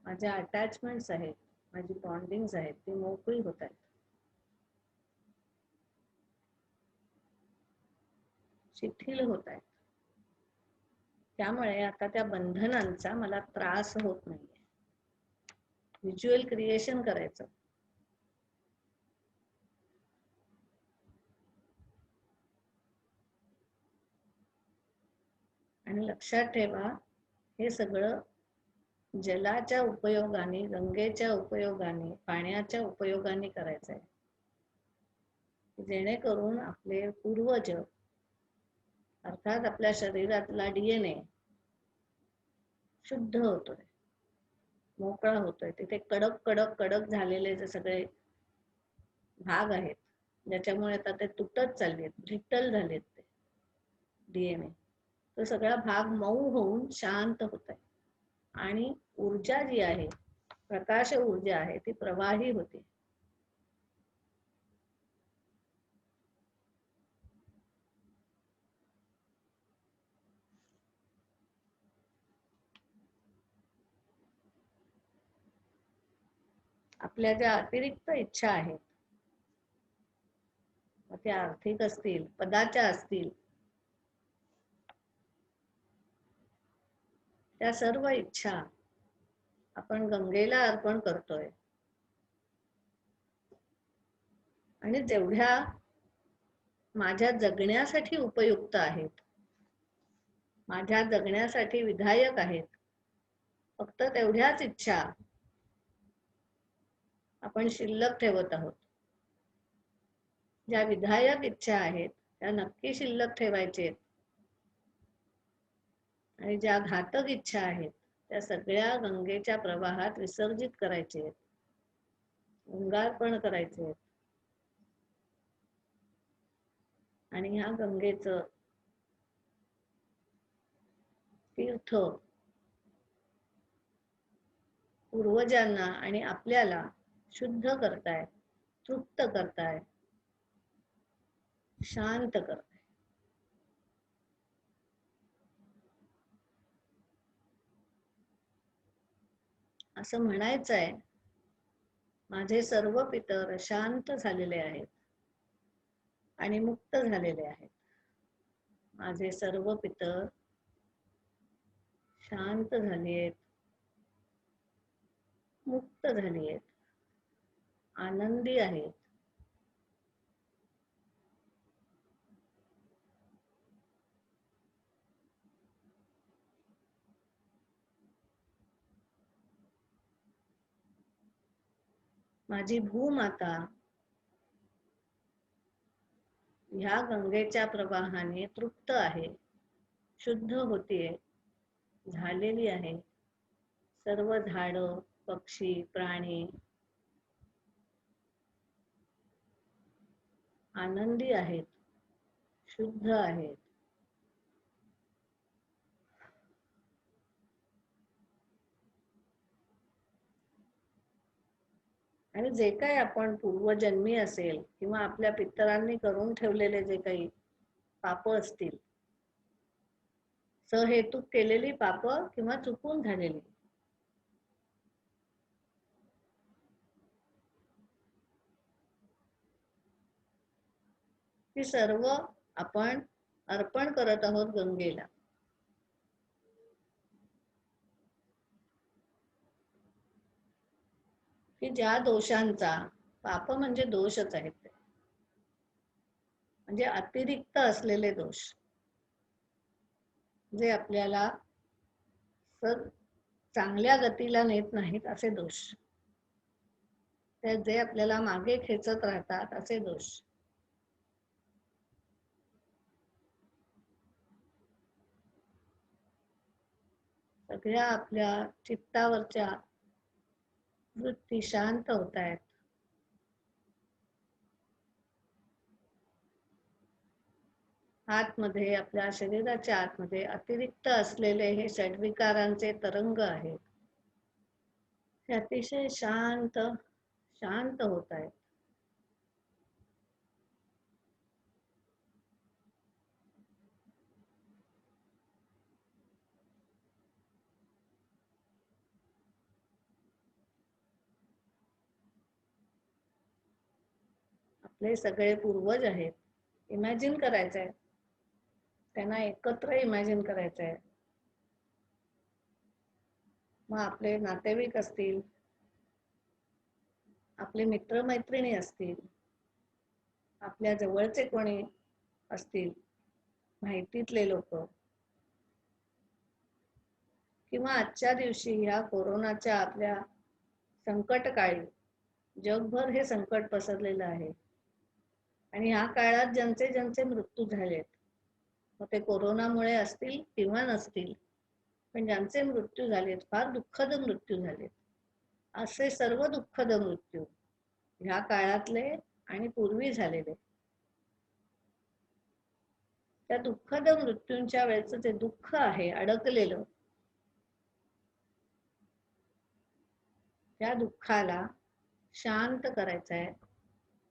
माझ्या अटॅचमेंट्स आहेत, माझी बॉन्डिंग्स आहेत, ती मोकळी होत आहेत, शिथिल होत आहेत. त्यामुळे आता त्या बंधनांचा मला त्रास होत नाहीये. व्हिज्युअल क्रिएशन करायचं. आणि लक्षात ठेवा, हे सगळं जलाच्या उपयोगाने, गंगेच्या उपयोगाने, पाण्याच्या उपयोगाने करायचं आहे, जेणेकरून आपले पूर्वज, अर्थात आपल्या शरीरातला DNA शुद्ध होतोय, मोकळा होतोय. तिथे कडक कडक कडक झालेले जे सगळे भाग आहेत, ज्याच्यामुळे आता ते तुटत चाललेत, ब्रिटल झालेत ते DNA, तो सगळा भाग मऊ होऊन शांत होत आहे आणि ऊर्जा जी आहे, प्रकाश ऊर्जा आहे, ती प्रवाही होते. आपल्या ज्या अतिरिक्त इच्छा आहेत, मग त्या आर्थिक असतील, पदाच्या असतील, त्या सर्व इच्छा आपण गंगेला अर्पण करतोय. आणि जेवढ्या माझ्या जगण्यासाठी उपयुक्त आहेत, माझ्या जगण्यासाठी विधायक आहेत, फक्त तेवढ्याच इच्छा आपण शिल्लक ठेवत आहोत. ज्या विधायक इच्छा आहेत त्या नक्की शिल्लक ठेवायचे, आणि ज्या घातक इच्छा आहेत त्या सगळ्या गंगेच्या प्रवाहात विसर्जित करायचे, गंगार्पण करायचे. आणि ह्या गंगेचं तीर्थ पूर्वजांना आणि आपल्याला शुद्ध करताय, तृप्त करताय, शांत करताय. असं म्हणायचंय, माझे सर्व पितर शांत झालेले आहेत आणि मुक्त झालेले आहेत. माझे सर्व पितर शांत झाली आहेत, मुक्त झाली आहेत, आनंदी आहेत. माझी भूमाता ह्या गंगेच्या प्रवाहाने तृप्त आहे, शुद्ध होतीये, झालेली आहे. सर्व झाडं, पक्षी, प्राणी आनंदी आहेत, शुद्ध आहेत. आणि जे काही आपण पूर्वजन्मी असेल किंवा आपल्या पितरांनी करून ठेवलेले जे काही पाप असतील, सहेतुक केलेली पाप किंवा चुकून झालेली, ती सर्व आपण अर्पण करत आहोत गंगेला. की ज्या दोषांचा, पाप म्हणजे दोषच आहेत ते, म्हणजे अतिरिक्त असलेले दोष, जे आपल्याला चांगल्या गतीला नेत नाहीत असे दोष, जे आपल्याला मागे खेचत राहतात असे दोष, सगळ्या आपल्या चित्तावरच्या वृत्ती शांत होत आहेत. आतमध्ये, आपल्या शरीराच्या आतमध्ये अतिरिक्त असलेले हे षड्विकारांचे तरंग आहेत, ते अतिशय शांत शांत होत आहेत. आपले सगळे पूर्वज आहेत, इमॅजिन करायचंय, त्यांना एकत्र इमॅजिन करायचंय. मग आपले नातेवाईक असतील, आपले मित्रमैत्रिणी असतील, आपल्या जवळचे कोणी असतील, माहितीतले लोक, किंवा आजच्या दिवशी ह्या कोरोनाच्या आपल्या संकटकाळी जगभर हे संकट पसरलेलं आहे, आणि ह्या काळात ज्यांचे ज्यांचे मृत्यू झालेत, मग ते कोरोनामुळे असतील किंवा नसतील, पण ज्यांचे मृत्यू झालेत, फार दुःखद मृत्यू झालेत, असे सर्व दुःखद मृत्यू ह्या काळातले आणि पूर्वी झालेले, त्या दुःखद मृत्यूंच्या वेळेचं जे दुःख आहे अडकलेलं, त्या दुःखाला शांत करायचं आहे,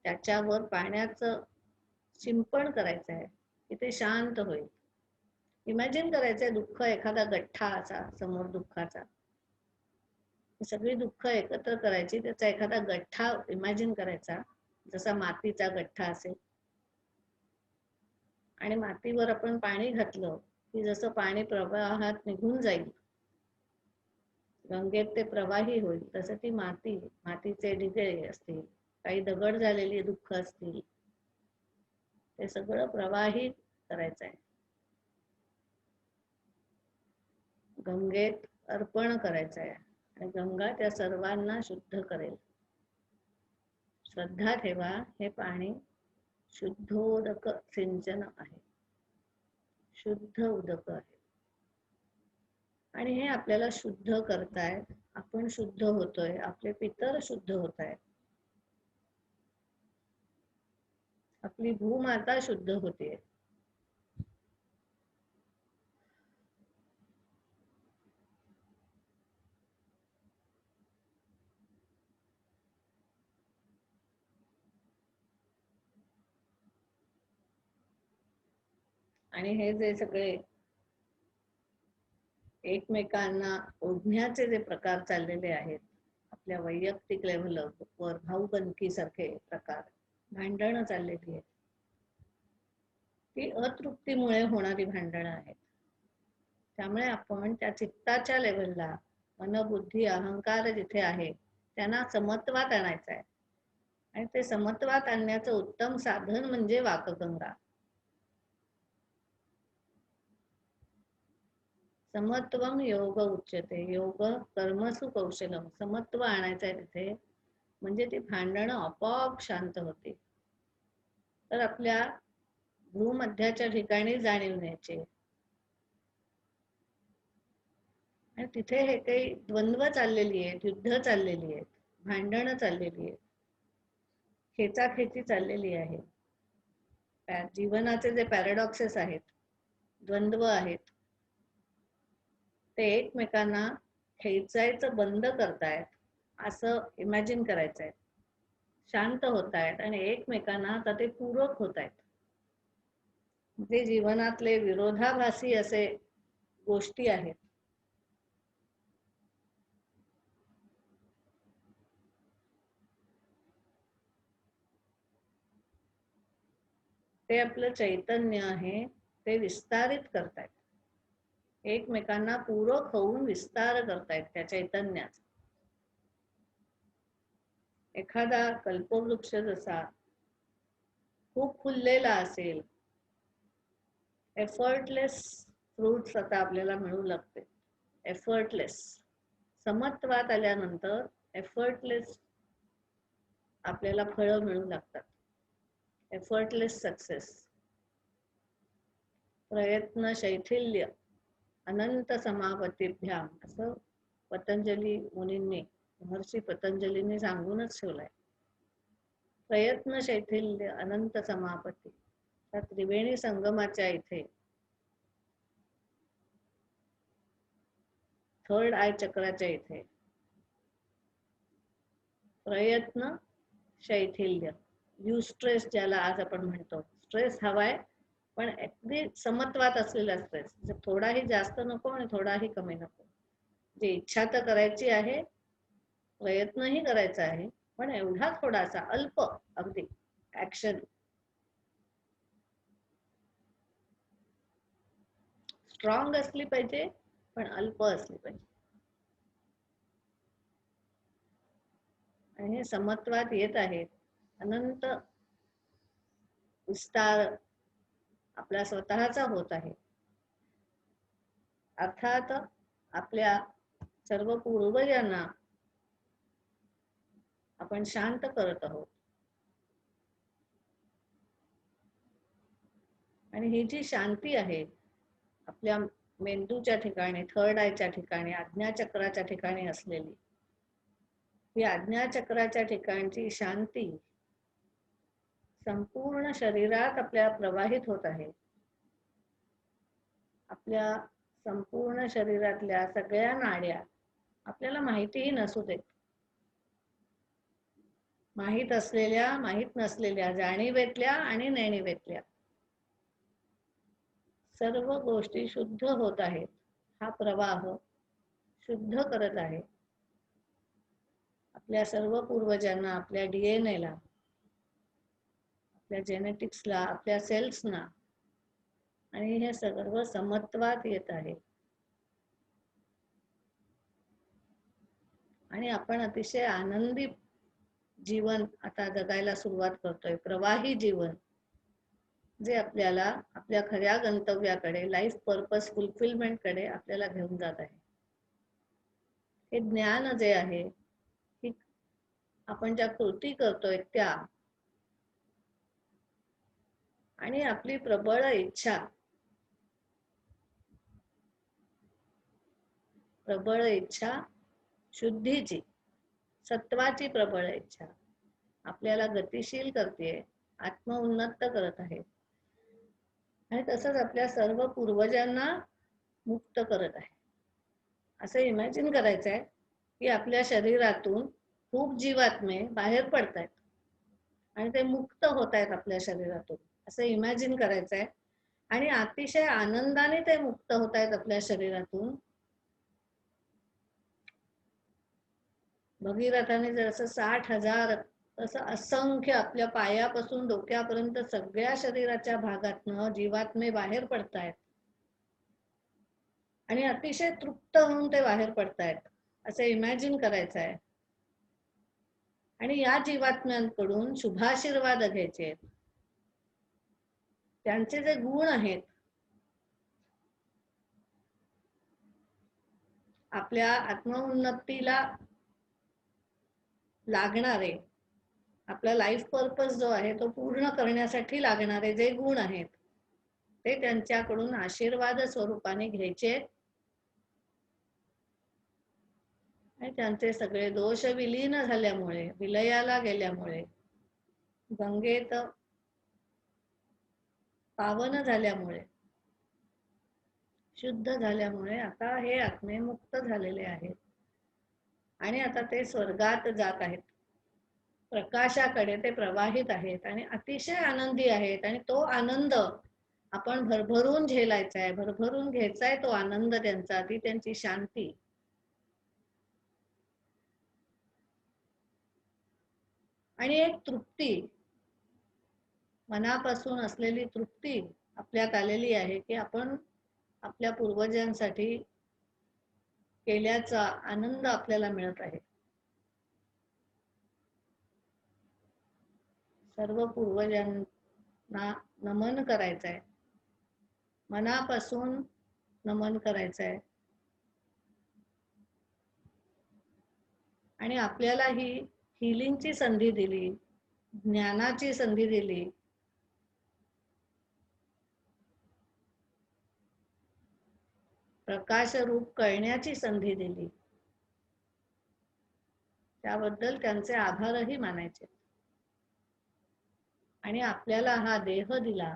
त्याच्यावर पाण्याचं शिंपण करायचं आहे की ते शांत होईल. इमॅजिन करायचंय दुःख एखादा गठ्ठा असा समोर दुःखाचा, सगळी दुःख एकत्र करायची, त्याचा एखादा गठ्ठा इमॅजिन करायचा, जसा मातीचा गठ्ठा असेल, आणि मातीवर आपण पाणी घातलं की जसं पाणी प्रवाहात निघून जाईल गंगेत ते प्रवाही होईल, तसं ती मातीचे ढिगे असतील, काही दगड झालेली दुःख असतील, ते सगळं प्रवाही करायचं आहे. गंगेत अर्पण करायचं आहे आणि गंगा त्या सर्वांना शुद्ध करेल. श्रद्धा ठेवा, हे पाणी शुद्धोदक सिंचन आहे, शुद्ध उदक आहे आणि हे आपल्याला शुद्ध करतायत. आपण शुद्ध होतोय, आपले पितर शुद्ध होत आहेत, आपली भूमाता शुद्ध होते. आणि हे जे सगळे एकमेकांना ओढण्याचे जे प्रकार चाललेले आहेत, आपल्या वैयक्तिक लेव्हलवर भाऊबंदकी सारखे प्रकार, भांडणं चाललेली आहेत, ती अतृप्तीमुळे होणारी भांडणं आहेत. त्यामुळे आपण त्या चित्ताच्या लेव्हलला, मनबुद्धी अहंकार जिथे आहे त्यांना समत्वात आणायचं आहे. आणि ते समत्वात आणण्याचं उत्तम साधन म्हणजे वाकगंगा. समत्वम योग उच्यते, योग कर्मसु कौशलम. समत्व आणायचं आहे तिथे, म्हणजे ती भांडणं आपोआप शांत होते. तर आपल्या भूमध्याच्या ठिकाणी जाणीव न्यायचे. आणि तिथे हे काही द्वंद्व चाललेली आहेत, युद्ध चाललेली आहेत, भांडणं चाललेली आहेत, खेचाखेची चाललेली आहे. जीवनाचे जे पॅराडॉक्सेस आहेत, द्वंद्व आहेत, ते एकमेकांना खेचायचं बंद करतायत असं इमॅजिन करायचंय. शांत होत आहेत आणि एकमेकांना आता ते पूरक होत आहेत. जे जीवनातले विरोधाभासी असे गोष्टी आहेत, ते आपलं चैतन्य आहे, ते विस्तारित करतायत. एकमेकांना पूरक होऊन विस्तार करतायत त्या चैतन्याचा. एखादा कल्पवृक्ष जसा खूप फुललेला असेल, एफर्टलेस फ्रुट्स आता आपल्याला मिळू लागते. एफर्टलेस समत्वात आल्यानंतर एफर्टलेस आपल्याला फळं मिळू लागतात. Effortless success. प्रयत्न शैथिल्य अनंत समापतीभ्याम, असं पतंजली मुनींनी, महर्षी पतंजलींनी सांगूनच ठेवलंय. प्रयत्न शैथिल्य अनंत समापती. त्या त्रिवेणी संगमाच्या इथे थर्ड आय चक्राच्या इथे प्रयत्न शैथिल्य, युस्ट्रेस ज्याला आज आपण म्हणतो. स्ट्रेस हवाय पण अगदी समत्वात असलेला स्ट्रेस, थोडाही जास्त नको आणि थोडाही कमी नको. जे इच्छा तर करायची आहे, प्रयत्नही करायचा आहे, पण एवढा थोडासा अल्प अगदी ऍक्शन. स्ट्रॉंग असली पाहिजे पण अल्प असली पाहिजे. आणि हे समत्वात येत आहेत. अनंत विस्तार आपला स्वतःचा होत आहे. अर्थात आपल्या सर्व पूर्वजांना आपण शांत करत आहोत. आणि ही जी शांती आहे आपल्या मेंदूच्या ठिकाणी, थर्ड आयच्या ठिकाणी, आज्ञाचक्राच्या ठिकाणी असलेली, ही आज्ञाचक्राच्या ठिकाणची शांती संपूर्ण शरीरात आपल्या प्रवाहित होत आहे. आपल्या संपूर्ण शरीरातल्या सगळ्या नाड्या आपल्याला माहितीही नसू देत, माहित असलेल्या, माहित नसलेल्या, जाणीवेतल्या आणि नेणीवेतल्या सर्व गोष्टी शुद्ध होत आहेत. हा प्रवाह शुद्ध करत आहे आपल्या सर्व पूर्वजांना, आपल्या DNA ला, आपल्या जेनेटिक्सला, आपल्या सेल्सना. आणि हे सर्व समत्वात येत आहे. आणि आपण अतिशय आनंदी जीवन आता जगायला सुरुवात करतोय, प्रवाही जीवन, जे आपल्याला आपल्या खऱ्या गंतव्याकडे, लाईफ पर्पज फुलफिलमेंट कडे आपल्याला घेऊन जात आहे. हे ज्ञान जे आहे, ही आपण ज्या कृती करतोय त्या, आणि आपली प्रबळ इच्छा, शुद्धीची, सत्वाची प्रबळ इच्छा आपल्याला गतिशील करते, आत्मउन्नत करत आहे. आणि तसंच आपल्या सर्व पूर्वजांना मुक्त करत आहे. असं इमॅजिन करायचं आहे की आपल्या शरीरातून खूप जीवात्मे बाहेर पडतायत आणि ते मुक्त होत आहेत आपल्या शरीरातून, असं इमॅजिन करायचं आहे. आणि अतिशय आनंदाने ते मुक्त होत आहेत आपल्या शरीरातून. भगीरथाने जसं 60,000 तसं असंख्य आपल्या पायापासून डोक्यापर्यंत सगळ्या शरीराच्या भागातनं जीवात्मे बाहेर पडतायत आणि अतिशय तृप्त होऊन ते बाहेर पडतायत, असं इमॅजिन करायचं आहे. आणि या जीवात्म्यांकडून शुभाशीर्वाद घ्यायचे आहेत. त्यांचे जे गुण आहेत, आपल्या आत्मउन्नतीला लागणारे, आपला लाईफ पर्पज जो आहे तो पूर्ण करण्यासाठी लागणारे जे गुण आहेत, ते त्यांच्याकडून आशीर्वाद स्वरूपाने घ्यायचे आणि त्यांचे सगळे दोष विलीन झाल्यामुळे, विलयाला गेल्यामुळे, गंगेत पावन झाल्यामुळे, शुद्ध झाल्यामुळे आता हे आत्मे मुक्त झालेले आहेत आणि आता ते स्वर्गात जात आहेत, प्रकाशाकडे ते प्रवाहित आहेत आणि अतिशय आनंदी आहेत. आणि तो आनंद आपण भरभरून झेलायचा आहे, भरभरून घ्यायचा आहे तो आनंद त्यांचा, ती त्यांची शांती. आणि एक तृप्ती, मनापासून असलेली तृप्ती आपल्यात आलेली आहे की आपण आपल्या पूर्वजांसाठी केल्याचा आनंद आपल्याला मिळत आहे. सर्व पूर्वजांना नमन करायचं आहे, मनापासून नमन करायचं आहे. आणि आपल्याला ही हिलिंगची संधी दिली, ज्ञानाची संधी दिली, प्रकाश रूप कळण्याची संधी दिली, त्याबद्दल त्यांचे आभारही मानायचे. आणि आपल्याला हा देह दिला,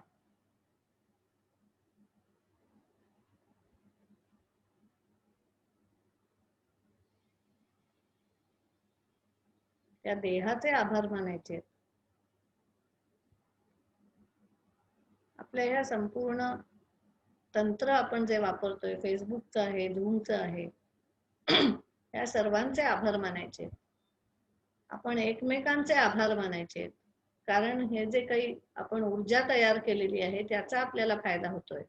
त्या देहाचे आभार मानायचे. आपल्या ह्या संपूर्ण तंत्र आपण जे वापरतोय, फेसबुकचं आहे, झूमचं आहे, या सर्वांचे आभार मानायचे. आपण एकमेकांचे आभार मानायचे, कारण हे जे काही आपण ऊर्जा तयार केलेली आहे त्याचा आपल्याला फायदा होतोय.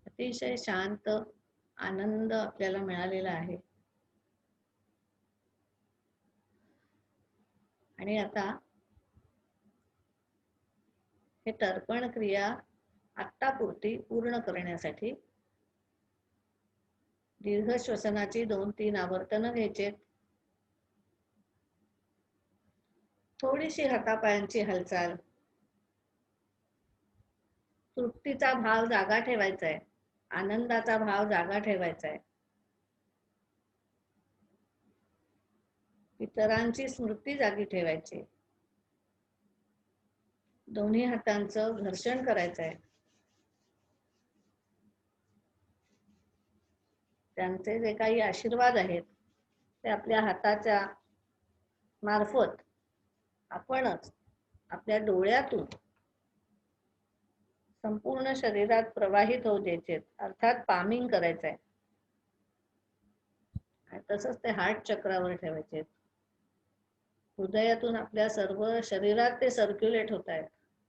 अतिशय शांत आनंद आपल्याला मिळालेला आहे. आणि आता हे तर्पण क्रिया आत्तापुरती पूर्ण करण्यासाठी दीर्घ श्वसनाची 2-3 आवर्तन घ्यायचे. थोडीशी हातापायांची हालचाल, तृप्तीचा भाव जागा ठेवायचा आहे, आनंदाचा भाव जागा ठेवायचा आहे, इतरांची स्मृती जागी ठेवायची. दोन्ही हातांचं घर्षण करायचं आहे. त्यांचे जे काही आशीर्वाद आहेत ते आपल्या हाताच्या मार्फत आपणच आपल्या डोळ्यातून संपूर्ण शरीरात प्रवाहित होऊ द्यायचे, अर्थात पामिंग करायचं आहे. आणि तसंच ते हार्ट चक्रावर ठेवायचे. हृदयातून आपल्या सर्व शरीरात ते सर्क्युलेट होत आहेत,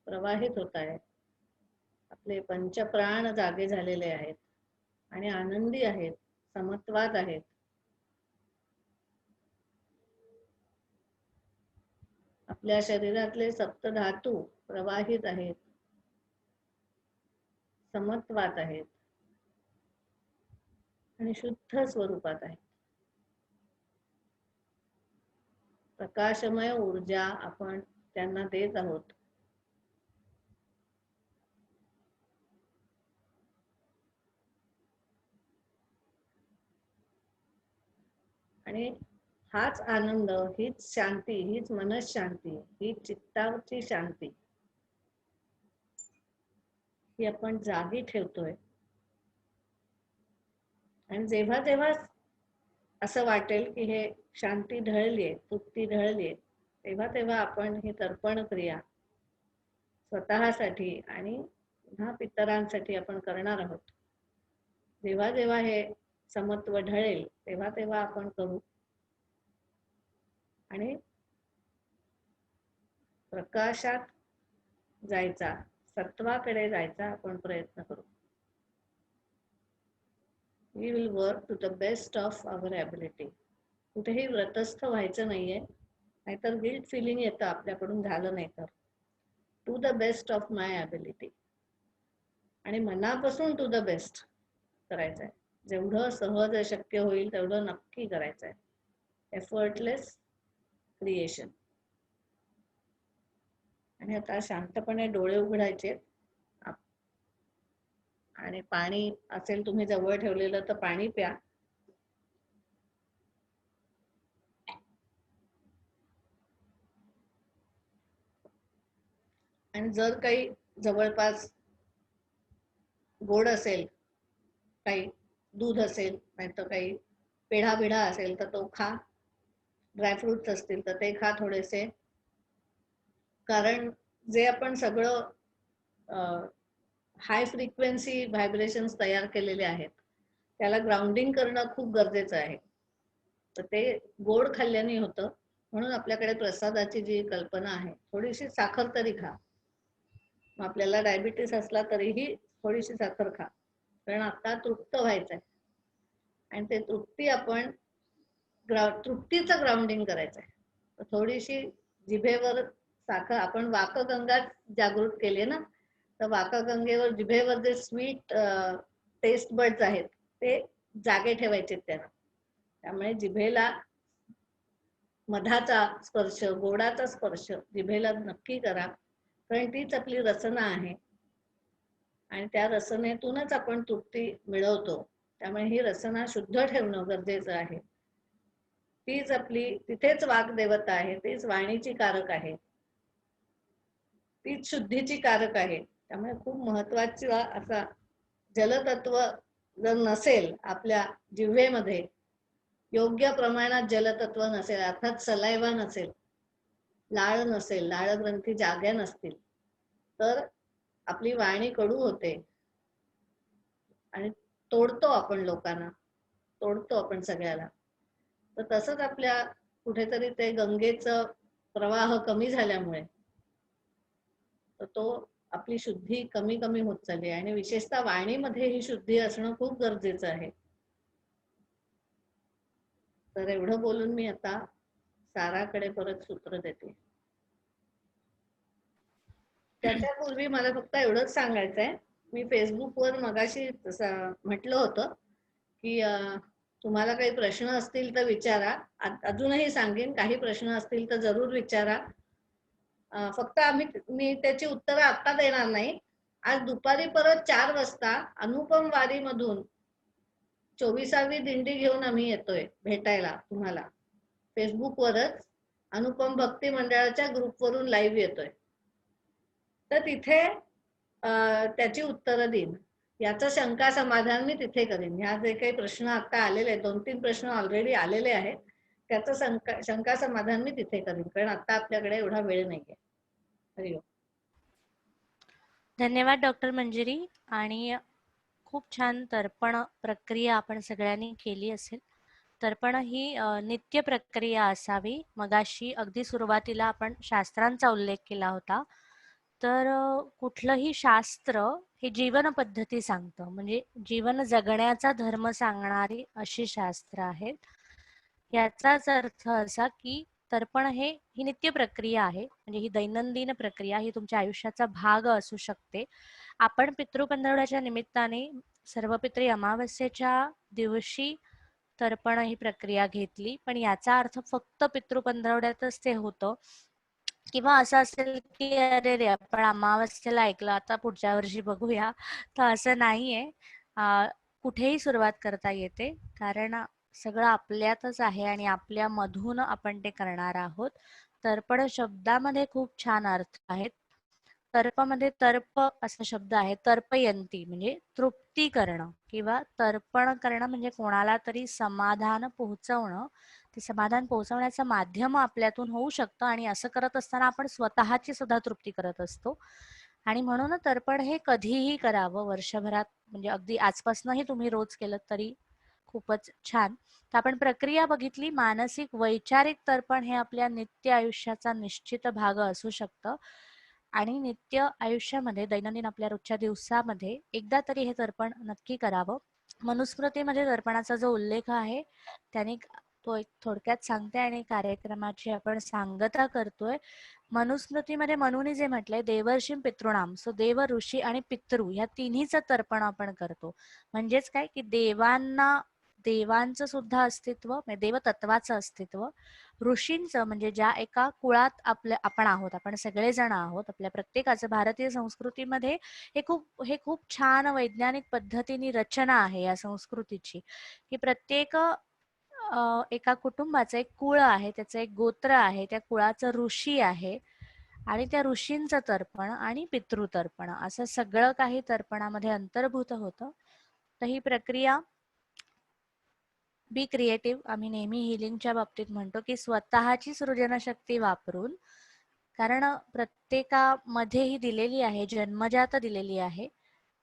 प्रवाहित होत आहेत. आपले पंचप्राण जागे झालेले आहेत आणि आनंदी आहेत, समत्वात आहेत. आपल्या शरीरातले सप्तधातू प्रवाहित आहेत, समत्वात आहेत आणि शुद्ध स्वरूपात आहेत. प्रकाशमय ऊर्जा आपण त्यांना देत आहोत. आणि हाच आनंद, हीच शांती, हीच मनशांती, हीच चित्तावरची शांती ही आपण जागी ठेवतोय. आणि जेव्हा जेव्हा असं वाटेल की हे शांती ढळलीये, तृप्ती ढळलीये, तेव्हा तेव्हा आपण ही तर्पण क्रिया स्वतःसाठी आणि पुन्हा पितरांसाठी आपण करणार आहोत. जेव्हा जेव्हा हे समत्व ढळेल तेव्हा तेव्हा आपण करू आणि प्रकाशात जायचा, सत्वाकडे जायचा आपण प्रयत्न करू. We will work to the best of our ability. कुठेही व्रतस्थ व्हायचं नाहीये, नाहीतर गिल्ट फिलिंग येतं आपल्याकडून झालं नाही तर. To the best of my ability आणि मनापासून टू द बेस्ट करायचंय. जेवढं सहज शक्य होईल तेवढं नक्की करायचंय. Effortless creation. आणि आता शांतपणे डोळे उघडायचे आणि पाणी असेल तुम्ही जवळ ठेवलेलं तर पाणी प्या. आणि जर काही जवळपास गोड असेल, काही दूध असेल, नाहीतर काही पेढा बिढा असेल तर तो खा. ड्रायफ्रुट्स असतील तर ते खा थोडेसे. कारण जे आपण सगळं हाय फ्रिक्वेन्सी व्हायब्रेशन्स तयार केलेले आहेत त्याला ग्राउंडिंग करणं खूप गरजेचं आहे. तर ते गोड खाल्ल्याने होतं. म्हणून आपल्याकडे प्रसादाची जी कल्पना आहे, थोडीशी साखर तरी खा. मग आपल्याला डायबिटीस असला तरीही थोडीशी साखर खा, कारण आता तृप्त व्हायचंय. आणि ते तृप्ती आपण तृप्तीचं ग्राउंडिंग करायचंय. तर थोडीशी जिभेवर साखर, आपण वाकगंगा जागृत केली ना, तर वाकगंगेवर जिभेवर जे स्वीट टेस्ट बड्स आहेत ते जागे ठेवायचे त्यांना. त्यामुळे जिभेला मधाचा स्पर्श, गोडाचा स्पर्श जिभेला नक्की करा, कारण तीच आपली रसना आहे आणि त्या रसनेतूनच आपण तृप्ती मिळवतो. त्यामुळे ही रसना शुद्ध ठेवणं गरजेचं आहे. तीच आपली, तिथेच वाग्देवता आहे, तीच वाणीची कारक आहे, तीच शुद्धीची कारक आहे. त्यामुळे खूप महत्वाचा असा जलतत्व जर नसेल आपल्या जिव्हेमध्ये, योग्य प्रमाणात जलतत्व नसेल, अर्थात सलायवा नसेल, लाळ नसेल, लाळ ग्रंथी जाग्या नसतील, तर आपली वाणी कडू होते आणि तोडतो आपण लोकांना, तोडतो आपण सगळ्याला. तर तसंच आपल्या कुठेतरी ते गंगेचं प्रवाह कमी झाल्यामुळे तर तो आपली शुद्धी कमी कमी होत चालली आहे. आणि विशेषतः वाणीमध्ये ही शुद्धी असणं खूप गरजेचं आहे. तर एवढं बोलून मी आता साराकडे परत सूत्र देते. त्याच्यापूर्वी मला फक्त एवढंच सांगायचंय, मी फेसबुकवर मगाशी म्हटलं होतं की तुम्हाला काही प्रश्न असतील तर विचारा. अजूनही सांगेन, काही प्रश्न असतील तर जरूर विचारा. फक्त मी त्याची उत्तरं आता देणार नाही. आज दुपारी परत 4 वाजता अनुपम वारी मधून 24वी दिंडी घेऊन आम्ही येतोय भेटायला तुम्हाला. फेसबुकवरच अनुपम भक्ती मंडळाच्या ग्रुपवरून लाईव्ह येतोय. तर तिथे त्याची उत्तरं देईन. याचं शंका समाधान मी तिथे करीन. ह्या जे काही प्रश्न आता आलेले आहेत, 2-3 प्रश्न ऑलरेडी आलेले आहेत, त्याचं शंका समाधान मी तिथे करीन, कारण आता आपल्याकडे एवढा वेळ नाहीये. हरिओम. धन्यवाद डॉक्टर मंजिरी. आणि खूप छान तर्पण प्रक्रिया आपण सगळ्यांनी केली असेल. तर्पण ही नित्य प्रक्रिया असावी. मगाशी अगदी सुरुवातीला आपण शास्त्रांचा उल्लेख केला होता. तर कुठलंही शास्त्र हे जीवन पद्धती सांगतं, म्हणजे जीवन जगण्याचा धर्म सांगणारी अशी शास्त्र आहेत. याचाच अर्थ असा की तर्पण ही नित्य प्रक्रिया आहे, म्हणजे ही दैनंदिन प्रक्रिया ही तुमच्या आयुष्याचा भाग असू शकते. आपण पितृपंधरवड्याच्या निमित्ताने सर्वपित्री अमावस्येच्या दिवशी तर्पण ही प्रक्रिया घेतली, पण याचा अर्थ फक्त पितृपंधरवड्यातच ते होतं, किंवा असं असेल की अरे रे आपण अमावस्येला ऐकलं आता पुढच्या वर्षी बघूया, तर असं नाहीये. कुठेही सुरुवात करता येते, कारण सगळं आपल्यातच आहे आणि आपल्या मधून आपण ते करणार आहोत. तर्पण शब्दामध्ये खूप छान अर्थ आहेत. तर्पमध्ये तर्प असा शब्द आहे, तर्पयंती म्हणजे तृप्ती करणं, किंवा तर्पण करणं म्हणजे कोणाला तरी समाधान पोहोचवणं. ते समाधान पोहोचवण्याचं माध्यम आपल्यातून होऊ शकतं, आणि असं करत असताना आपण स्वतःची सुद्धा तृप्ती करत असतो. आणि म्हणून तर्पण हे कधीही करावं वर्षभरात, म्हणजे अगदी आजपासूनही तुम्ही रोज केलं तरी खूपच छान. तर आपण प्रक्रिया बघितली. मानसिक वैचारिक तर्पण हे आपल्या नित्य आयुष्याचा निश्चित भाग असू शकतं, आणि नित्य आयुष्यामध्ये दैनंदिन आपल्या रोजच्या दिवसामध्ये एकदा तरी हे तर्पण नक्की करावं. मनुस्मृतीमध्ये तर्पणाचा जो उल्लेख आहे त्याने तो एक थोडक्यात सांगते आणि कार्यक्रमाची आपण सांगता करतोय. मनुस्मृतीमध्ये मनुने जे म्हटलंय, देवर्षी पितृणाम, सो देव, ऋषी आणि पितृ या तिन्हीचं तर्पण आपण करतो. म्हणजेच काय की देवांचं सुद्धा अस्तित्व, म्हणजे देवतत्वाचं अस्तित्व, ऋषींचं म्हणजे ज्या एका कुळात आपण आहोत, आपण सगळेजण आहोत, आपल्या प्रत्येकाचं भारतीय संस्कृतीमध्ये हे खूप छान वैज्ञानिक पद्धतीने रचना आहे या संस्कृतीची, की प्रत्येक एका कुटुंबाचं एक कुळ आहे, त्याचं एक गोत्र आहे, त्या कुळाचं ऋषी आहे, आणि त्या ऋषींचं तर्पण आणि पितृतर्पण असं सगळं काही तर्पणामध्ये अंतर्भूत होतं. तर ही प्रक्रिया बी क्रिएटिव्ह, आम्ही नेहमी हिलिंगच्या बाबतीत म्हणतो की स्वतःची सृजनशक्ती वापरून, कारण प्रत्येकामध्ये ही दिलेली आहे, जन्मजात दिलेली आहे.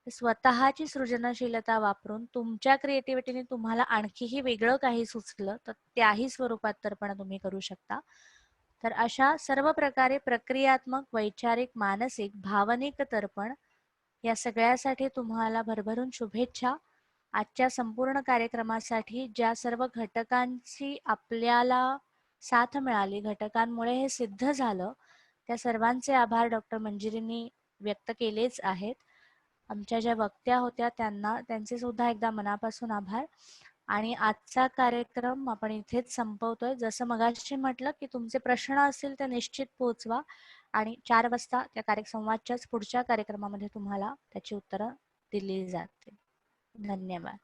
स्वतःची सृजनशीलता वापरून तुमच्या क्रिएटिव्हिटीने तुम्हाला आणखीही वेगळं काही सुचलं तर त्याही स्वरूपात तर्पण तुम्ही करू शकता. तर अशा सर्व प्रकारे प्रक्रियात्मक, वैचारिक, मानसिक, भावनिक तर्पण या सगळ्यासाठी तुम्हाला भरभरून शुभेच्छा. आजच्या संपूर्ण कार्यक्रमासाठी ज्या सर्व घटकांची आपल्याला साथ मिळाली, घटकांमुळे हे सिद्ध झालं, त्या सर्वांचे आभार डॉक्टर मंजिरींनी व्यक्त केलेच आहेत. आमच्या ज्या वक्त्या होत्या त्यांचे सुद्धा एकदा मनापासून आभार. आणि आजचा कार्यक्रम आपण इथेच संपवतोय. जसं मगाशी म्हटलं की तुमचे प्रश्न असतील ते निश्चित पोहोचवा, आणि 4 वाजता त्या संवादच्याच पुढच्या कार्यक्रमामध्ये तुम्हाला त्याची उत्तरं दिली जातील. धन्यवाद.